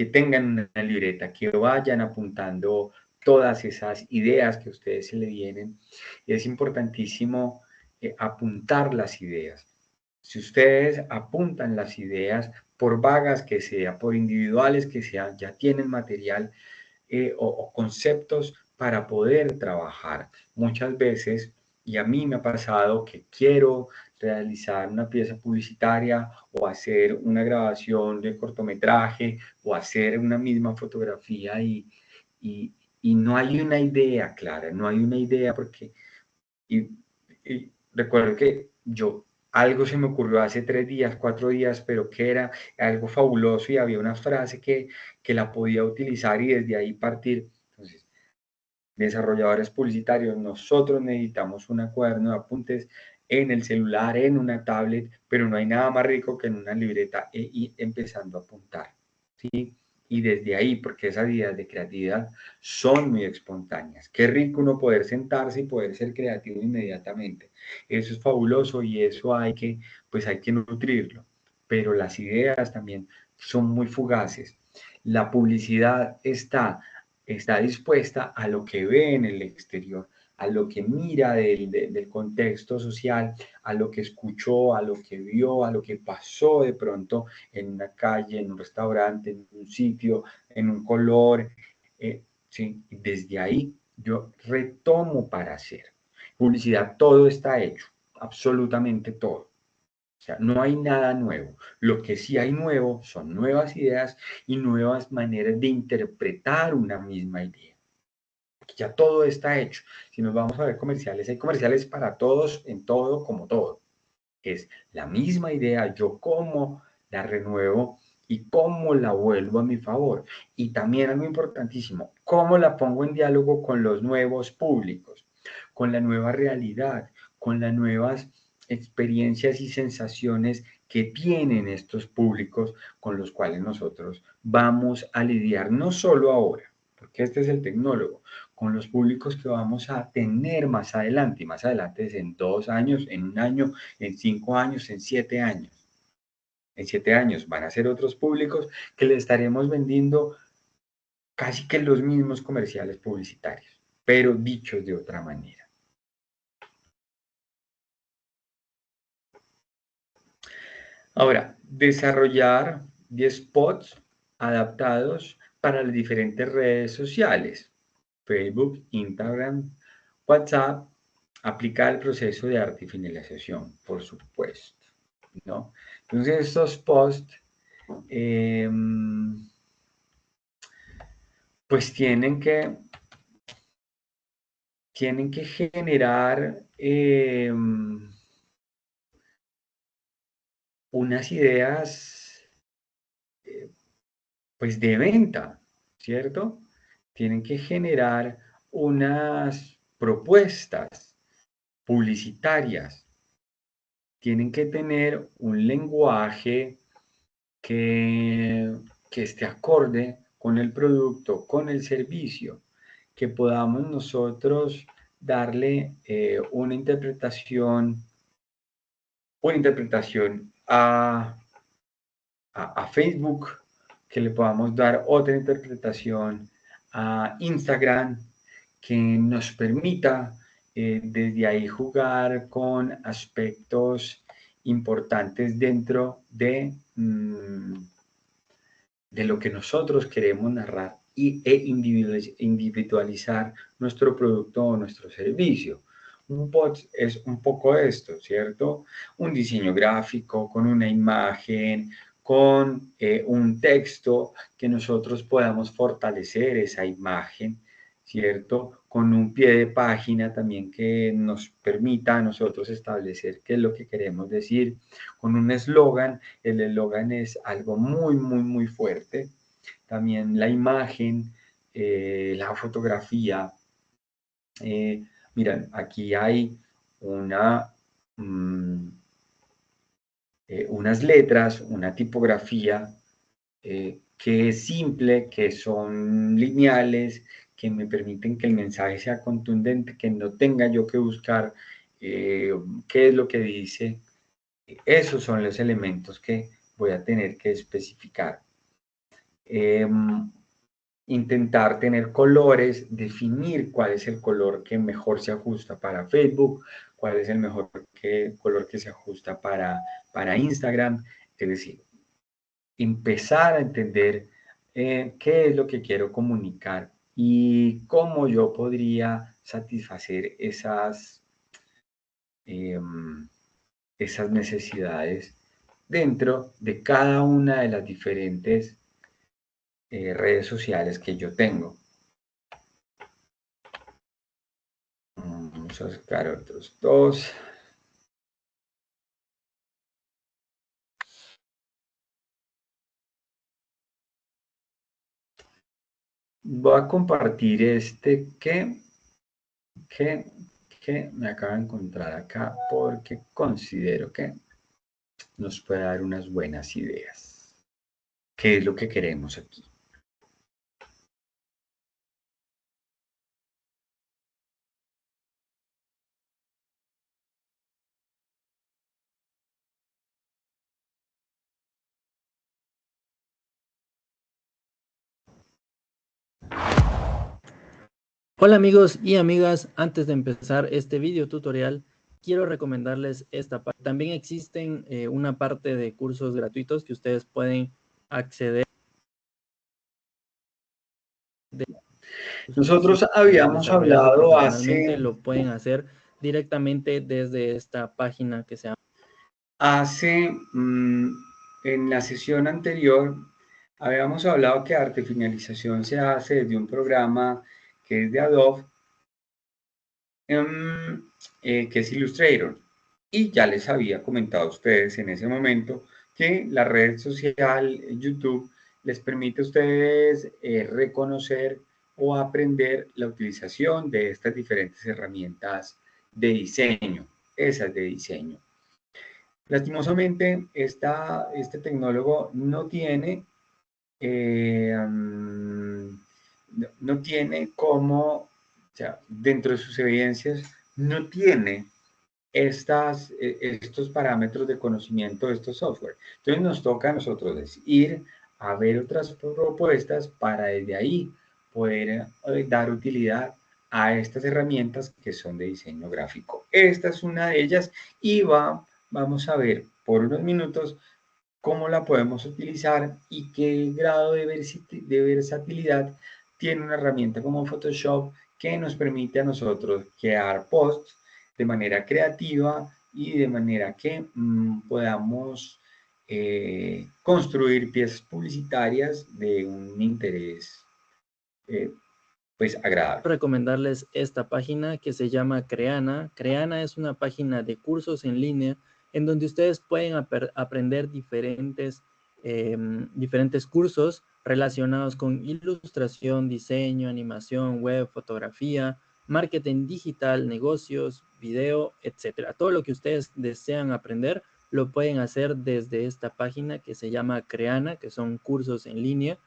tengan una libreta, que vayan apuntando todas esas ideas que a ustedes se le vienen. Es importantísimo apuntar las ideas. Si ustedes apuntan las ideas, por vagas que sean, por individuales que sean, ya tienen material o conceptos para poder trabajar. Muchas veces, y a mí me ha pasado que quiero realizar una pieza publicitaria o hacer una grabación de cortometraje o hacer una misma fotografía y no hay una idea clara, no hay una idea porque y recuerdo que algo se me ocurrió hace 3 días, 4 días, pero que era algo fabuloso y había una frase que la podía utilizar y desde ahí partir. Entonces, desarrolladores publicitarios, nosotros necesitamos un cuaderno de apuntes en el celular, en una tablet, pero no hay nada más rico que en una libreta y empezando a apuntar, ¿sí? Y desde ahí, porque esas ideas de creatividad son muy espontáneas. Qué rico uno poder sentarse y poder ser creativo inmediatamente. Eso es fabuloso y eso hay que nutrirlo. Pero las ideas también son muy fugaces. La publicidad está dispuesta a lo que ve en el exterior, a lo que mira del contexto social, a lo que escuchó, a lo que vio, a lo que pasó de pronto en una calle, en un restaurante, en un sitio, en un color. ¿Sí? Desde ahí yo retomo para hacer. Publicidad, todo está hecho, absolutamente todo. O sea, no hay nada nuevo. Lo que sí hay nuevo son nuevas ideas y nuevas maneras de interpretar una misma idea. Ya todo está hecho. Si nos vamos a ver comerciales, hay comerciales para todos, en todo, como todo. Es la misma idea, yo cómo la renuevo y cómo la vuelvo a mi favor. Y también algo importantísimo, cómo la pongo en diálogo con los nuevos públicos, con la nueva realidad, con las nuevas experiencias y sensaciones que tienen estos públicos con los cuales nosotros vamos a lidiar, no solo ahora, porque este es el tecnólogo, con los públicos que vamos a tener más adelante, y más adelante es en 2 años, en 1 año, en 5 años, en 7 años. En 7 años van a ser otros públicos que le estaremos vendiendo casi que los mismos comerciales publicitarios, pero dichos de otra manera. Ahora, desarrollar 10 spots adaptados para las diferentes redes sociales, Facebook, Instagram, WhatsApp, aplicar el proceso de arte y finalización, por supuesto, ¿no? Entonces, estos posts, pues tienen que generar unas ideas, pues de venta, ¿cierto? Tienen que generar unas propuestas publicitarias, tienen que tener un lenguaje que esté acorde con el producto, con el servicio, que podamos nosotros darle una interpretación a Facebook, que le podamos dar otra interpretación a Instagram, que nos permita desde ahí jugar con aspectos importantes dentro de lo que nosotros queremos narrar e individualizar nuestro producto o nuestro servicio. Un post es un poco esto, ¿cierto? Un diseño gráfico con una imagen, con un texto que nosotros podamos fortalecer esa imagen, ¿cierto? Con un pie de página también que nos permita a nosotros establecer qué es lo que queremos decir, con un eslogan. El eslogan es algo muy, muy, muy fuerte. También la imagen, la fotografía. Miren, aquí hay unas letras, una tipografía que es simple, que son lineales, que me permiten que el mensaje sea contundente, que no tenga yo que buscar qué es lo que dice. Esos son los elementos que voy a tener que especificar. Intentar tener colores, definir cuál es el color que mejor se ajusta para Facebook, cuál es el mejor color que se ajusta para Instagram. Es decir, empezar a entender qué es lo que quiero comunicar y cómo yo podría satisfacer esas necesidades dentro de cada una de las diferentes redes sociales que yo tengo. Vamos a sacar otros 2. Voy a compartir este que me acabo de encontrar acá porque considero que nos puede dar unas buenas ideas. ¿Qué es lo que queremos aquí? Hola amigos y amigas, antes de empezar este video tutorial, quiero recomendarles esta parte. También existen una parte de cursos gratuitos que ustedes pueden acceder. Nosotros habíamos hablado hace... Lo pueden hacer directamente desde esta página que se llama... en la sesión anterior, habíamos hablado que arte finalización se hace desde un programa que es de Adobe, que es Illustrator. Y ya les había comentado a ustedes en ese momento que la red social YouTube les permite a ustedes reconocer o aprender la utilización de estas diferentes herramientas de diseño, esas de diseño. Lastimosamente, este tecnólogo no tiene, no tiene como, o sea, dentro de sus evidencias, no tiene estos parámetros de conocimiento de estos software. Entonces nos toca a nosotros ir a ver otras propuestas para desde ahí poder dar utilidad a estas herramientas que son de diseño gráfico. Esta es una de ellas y vamos a ver por unos minutos cómo la podemos utilizar y qué grado de versatilidad tiene una herramienta como Photoshop que nos permite a nosotros crear posts de manera creativa y de manera que podamos construir piezas publicitarias de un interés pues agradable. Recomendarles esta página que se llama Creana. Creana es una página de cursos en línea en donde ustedes pueden aprender diferentes cursos relacionados con ilustración, diseño, animación, web, fotografía, marketing digital, negocios, video, etcétera. Todo lo que ustedes desean aprender lo pueden hacer desde esta página que se llama Creana, que son cursos en línea.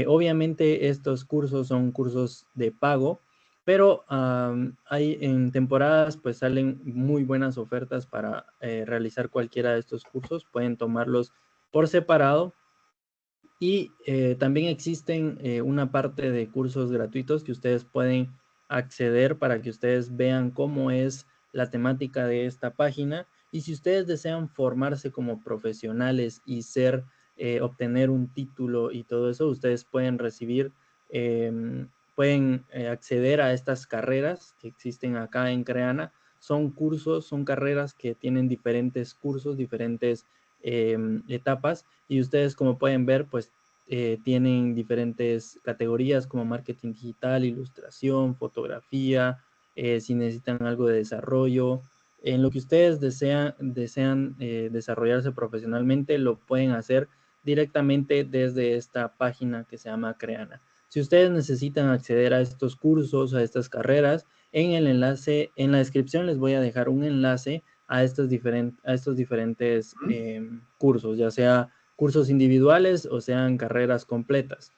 Obviamente estos cursos son cursos de pago, pero hay en temporadas pues salen muy buenas ofertas para realizar cualquiera de estos cursos. Pueden tomarlos por separado y también existen una parte de cursos gratuitos que ustedes pueden acceder para que ustedes vean cómo es la temática de esta página. Y si ustedes desean formarse como profesionales y obtener un título y todo eso, ustedes pueden recibir, pueden acceder a estas carreras que existen acá en Creana. Son cursos, son carreras que tienen diferentes cursos, diferentes etapas, y ustedes, como pueden ver, pues tienen diferentes categorías como marketing digital, ilustración, fotografía, si necesitan algo de desarrollo. En lo que ustedes desean desarrollarse profesionalmente, lo pueden hacer directamente desde esta página que se llama Creana. Si ustedes necesitan acceder a estos cursos, a estas carreras, en el enlace, en la descripción les voy a dejar un enlace a estos diferentes cursos, ya sea cursos individuales o sean carreras completas.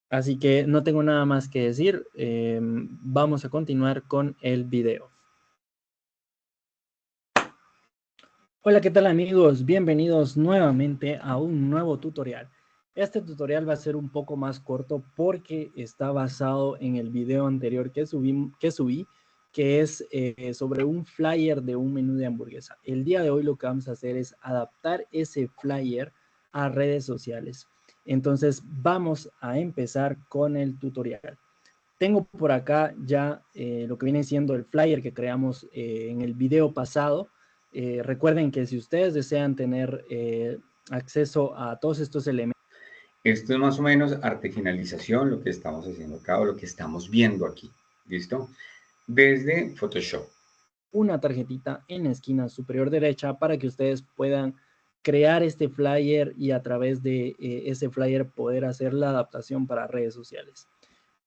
Así que no tengo nada más que decir. Vamos a continuar con el video. Hola, ¿qué tal amigos? Bienvenidos nuevamente a un nuevo tutorial. Este tutorial va a ser un poco más corto porque está basado en el video anterior que subí, que es sobre un flyer de un menú de hamburguesa. El día de hoy lo que vamos a hacer es adaptar ese flyer a redes sociales. Entonces vamos a empezar con el tutorial. Tengo por acá ya lo que viene siendo el flyer que creamos en el video pasado. Recuerden que si ustedes desean tener acceso a todos estos elementos. Esto es más o menos arte finalización, lo que estamos haciendo acá o lo que estamos viendo aquí. ¿Listo? Desde Photoshop. Una tarjetita en la esquina superior derecha para que ustedes puedan crear este flyer y a través de ese flyer poder hacer la adaptación para redes sociales.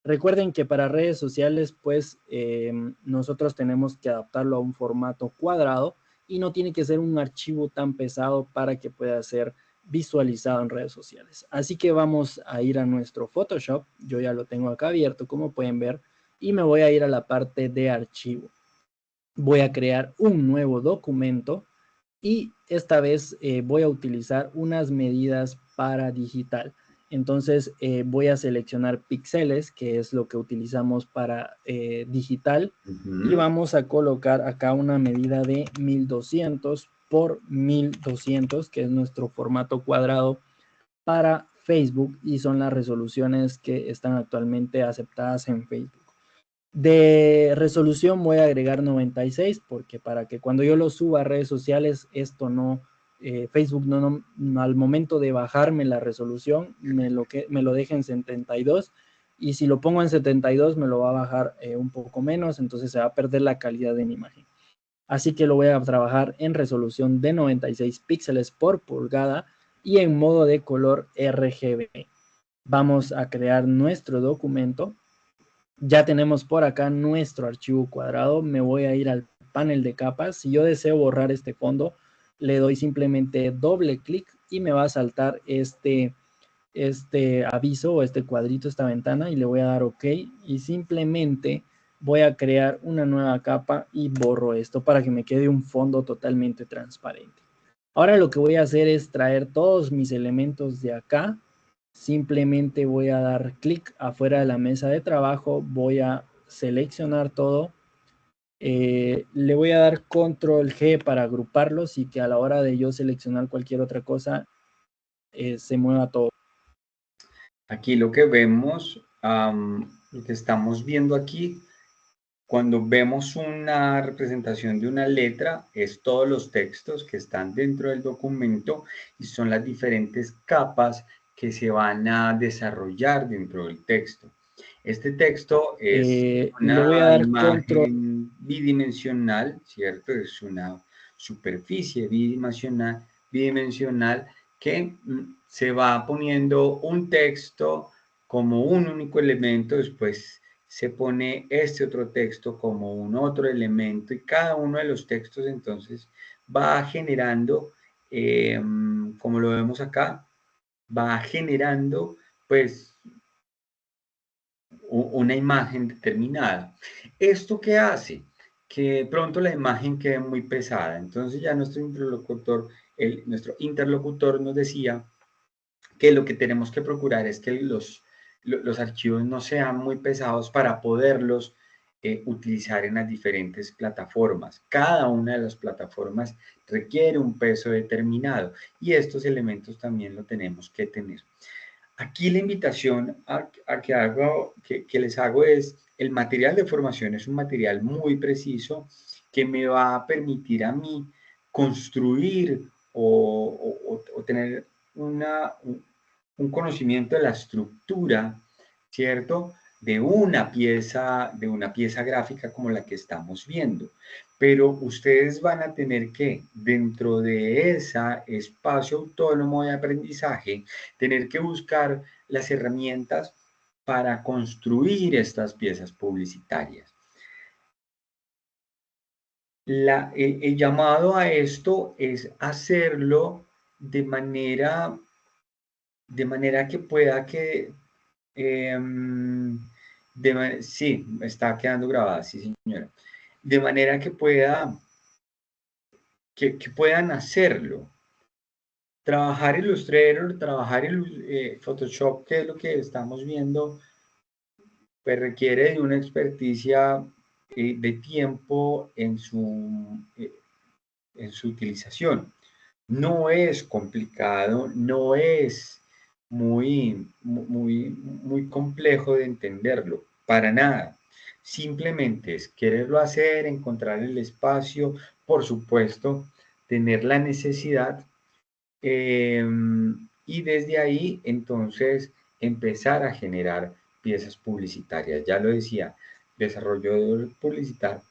Recuerden que para redes sociales, pues nosotros tenemos que adaptarlo a un formato cuadrado y no tiene que ser un archivo tan pesado para que pueda ser visualizado en redes sociales. Así que vamos a ir a nuestro Photoshop. Yo ya lo tengo acá abierto, como pueden ver, y me voy a ir a la parte de archivo. Voy a crear un nuevo documento y esta vez voy a utilizar unas medidas para digital. Entonces voy a seleccionar píxeles, que es lo que utilizamos para digital, y vamos a colocar acá una medida de 1200 por 1200, que es nuestro formato cuadrado para Facebook y son las resoluciones que están actualmente aceptadas en Facebook. De resolución voy a agregar 96 porque para que cuando yo lo suba a redes sociales, esto no, Facebook no, al momento de bajarme la resolución me lo deje en 72, y si lo pongo en 72 me lo va a bajar un poco menos, entonces se va a perder la calidad de mi imagen. Así que lo voy a trabajar en resolución de 96 píxeles por pulgada y en modo de color RGB. Vamos a crear nuestro documento. Ya tenemos por acá nuestro archivo cuadrado. Me voy a ir al panel de capas. Si yo deseo borrar este fondo, le doy simplemente doble clic y me va a saltar este aviso o este cuadrito, esta ventana, y le voy a dar OK y simplemente voy a crear una nueva capa y borro esto para que me quede un fondo totalmente transparente. Ahora lo que voy a hacer es traer todos mis elementos de acá. Simplemente voy a dar clic afuera de la mesa de trabajo, voy a seleccionar todo. Le voy a dar control G para agruparlos y que a la hora de yo seleccionar cualquier otra cosa se mueva todo. Aquí lo que vemos, lo que estamos viendo aquí, cuando vemos una representación de una letra, es todos los textos que están dentro del documento y son las diferentes capas que se van a desarrollar dentro del texto. Este texto es le voy a una dar control imagen bidimensional, ¿cierto? Es una superficie bidimensional que se va poniendo un texto como un único elemento, después se pone este otro texto como un otro elemento y cada uno de los textos entonces va generando, como lo vemos acá, va generando pues una imagen determinada. ¿Esto qué hace? Que de pronto la imagen quede muy pesada. Entonces ya nuestro interlocutor nos decía que lo que tenemos que procurar es que los archivos no sean muy pesados para poderlos utilizar en las diferentes plataformas. Cada una de las plataformas requiere un peso determinado y estos elementos también lo tenemos que tener. Aquí la invitación que les hago es, el material de formación es un material muy preciso que me va a permitir a mí construir o tener un conocimiento de la estructura, ¿cierto? De una pieza gráfica como la que estamos viendo. Pero ustedes van a tener que, dentro de ese espacio autónomo de aprendizaje, tener que buscar las herramientas para construir estas piezas publicitarias. El llamado a esto es hacerlo de manera que pueda que... sí, está quedando grabada, sí señora. De manera que puedan hacerlo. Trabajar Illustrator, trabajar Photoshop, que es lo que estamos viendo, pues requiere de una experticia de tiempo en su utilización. No es complicado, no es muy complejo de entenderlo, para nada. Simplemente es quererlo hacer, encontrar el espacio, por supuesto, tener la necesidad y desde ahí entonces empezar a generar piezas publicitarias. Ya lo decía, desarrollador publicitario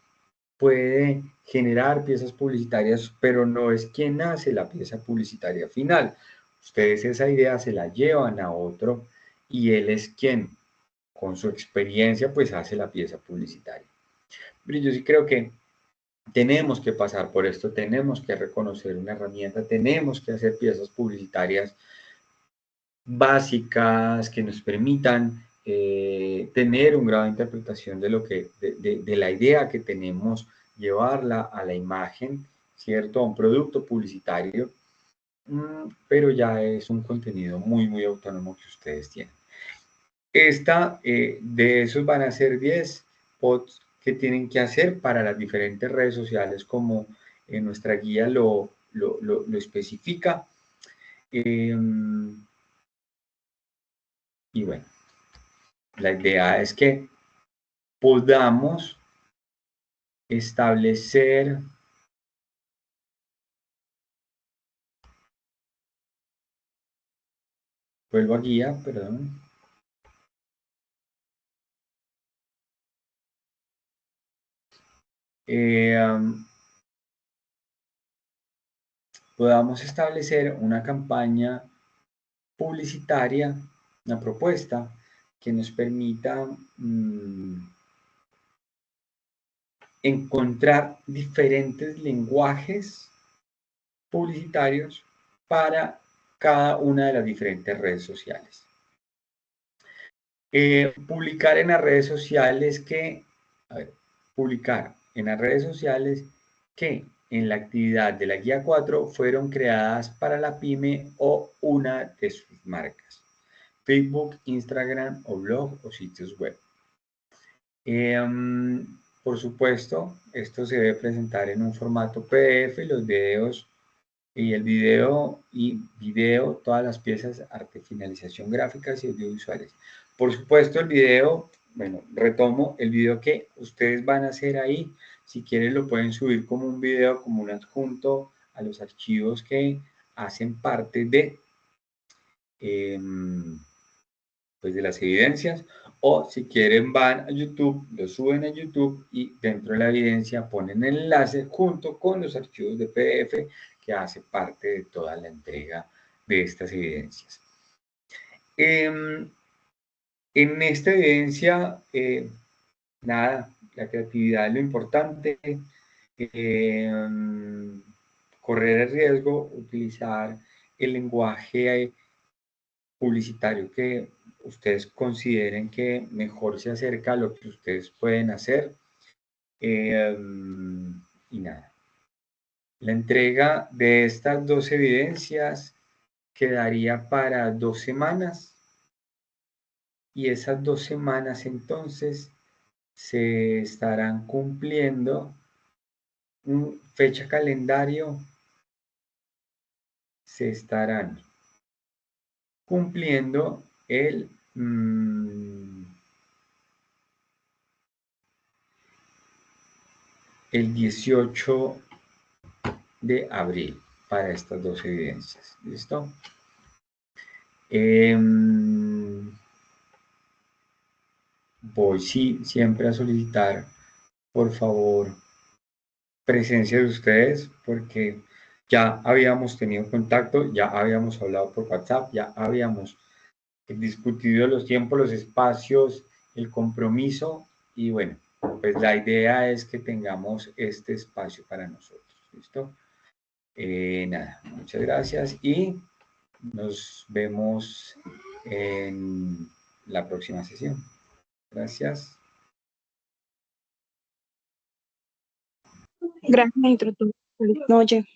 puede generar piezas publicitarias, pero no es quien hace la pieza publicitaria final. Ustedes esa idea se la llevan a otro y él es quien, con su experiencia, pues hace la pieza publicitaria. Pero yo sí creo que tenemos que pasar por esto, tenemos que reconocer una herramienta, tenemos que hacer piezas publicitarias básicas que nos permitan tener un grado de interpretación de lo que, de la idea que tenemos, llevarla a la imagen, ¿cierto? A un producto publicitario, pero ya es un contenido muy autónomo que ustedes tienen. De esos van a ser 10 posts que tienen que hacer para las diferentes redes sociales, como en nuestra guía lo especifica. Y bueno, la idea es que podamos establecer vuelvo a guía, perdón. Podamos establecer una campaña publicitaria, una propuesta que nos permita encontrar diferentes lenguajes publicitarios para cada una de las diferentes redes sociales. Publicar en las redes sociales publicar en las redes sociales que en la actividad de la guía 4 fueron creadas para la pyme o una de sus marcas, Facebook, Instagram o blog o sitios web. Por supuesto, esto se debe presentar en un formato PDF, los videos y el video todas las piezas, arte, finalización, gráficas y audiovisuales. Por supuesto, el video, bueno, retomo, el video que ustedes van a hacer ahí, si quieren lo pueden subir como un video, como un adjunto a los archivos que hacen parte de, pues de las evidencias, o si quieren van a YouTube, lo suben a YouTube y dentro de la evidencia ponen el enlace junto con los archivos de PDF que hace parte de toda la entrega de estas evidencias. En esta evidencia, nada, la creatividad es lo importante, correr el riesgo, utilizar el lenguaje publicitario que ustedes consideren que mejor se acerca a lo que ustedes pueden hacer. Y nada. La entrega de estas 2 evidencias quedaría para 2 semanas. Y esas 2 semanas entonces se estarán cumpliendo fecha calendario. Se estarán cumpliendo el 18 de abril para estas 2 evidencias. ¿Listo? Voy siempre a solicitar, por favor, presencia de ustedes, porque ya habíamos tenido contacto, ya habíamos hablado por WhatsApp, ya habíamos discutido los tiempos, los espacios, el compromiso, y bueno, pues la idea es que tengamos este espacio para nosotros. ¿Listo? Nada, muchas gracias y nos vemos en la próxima sesión. Gracias. Gracias, instructor. Feliz noche.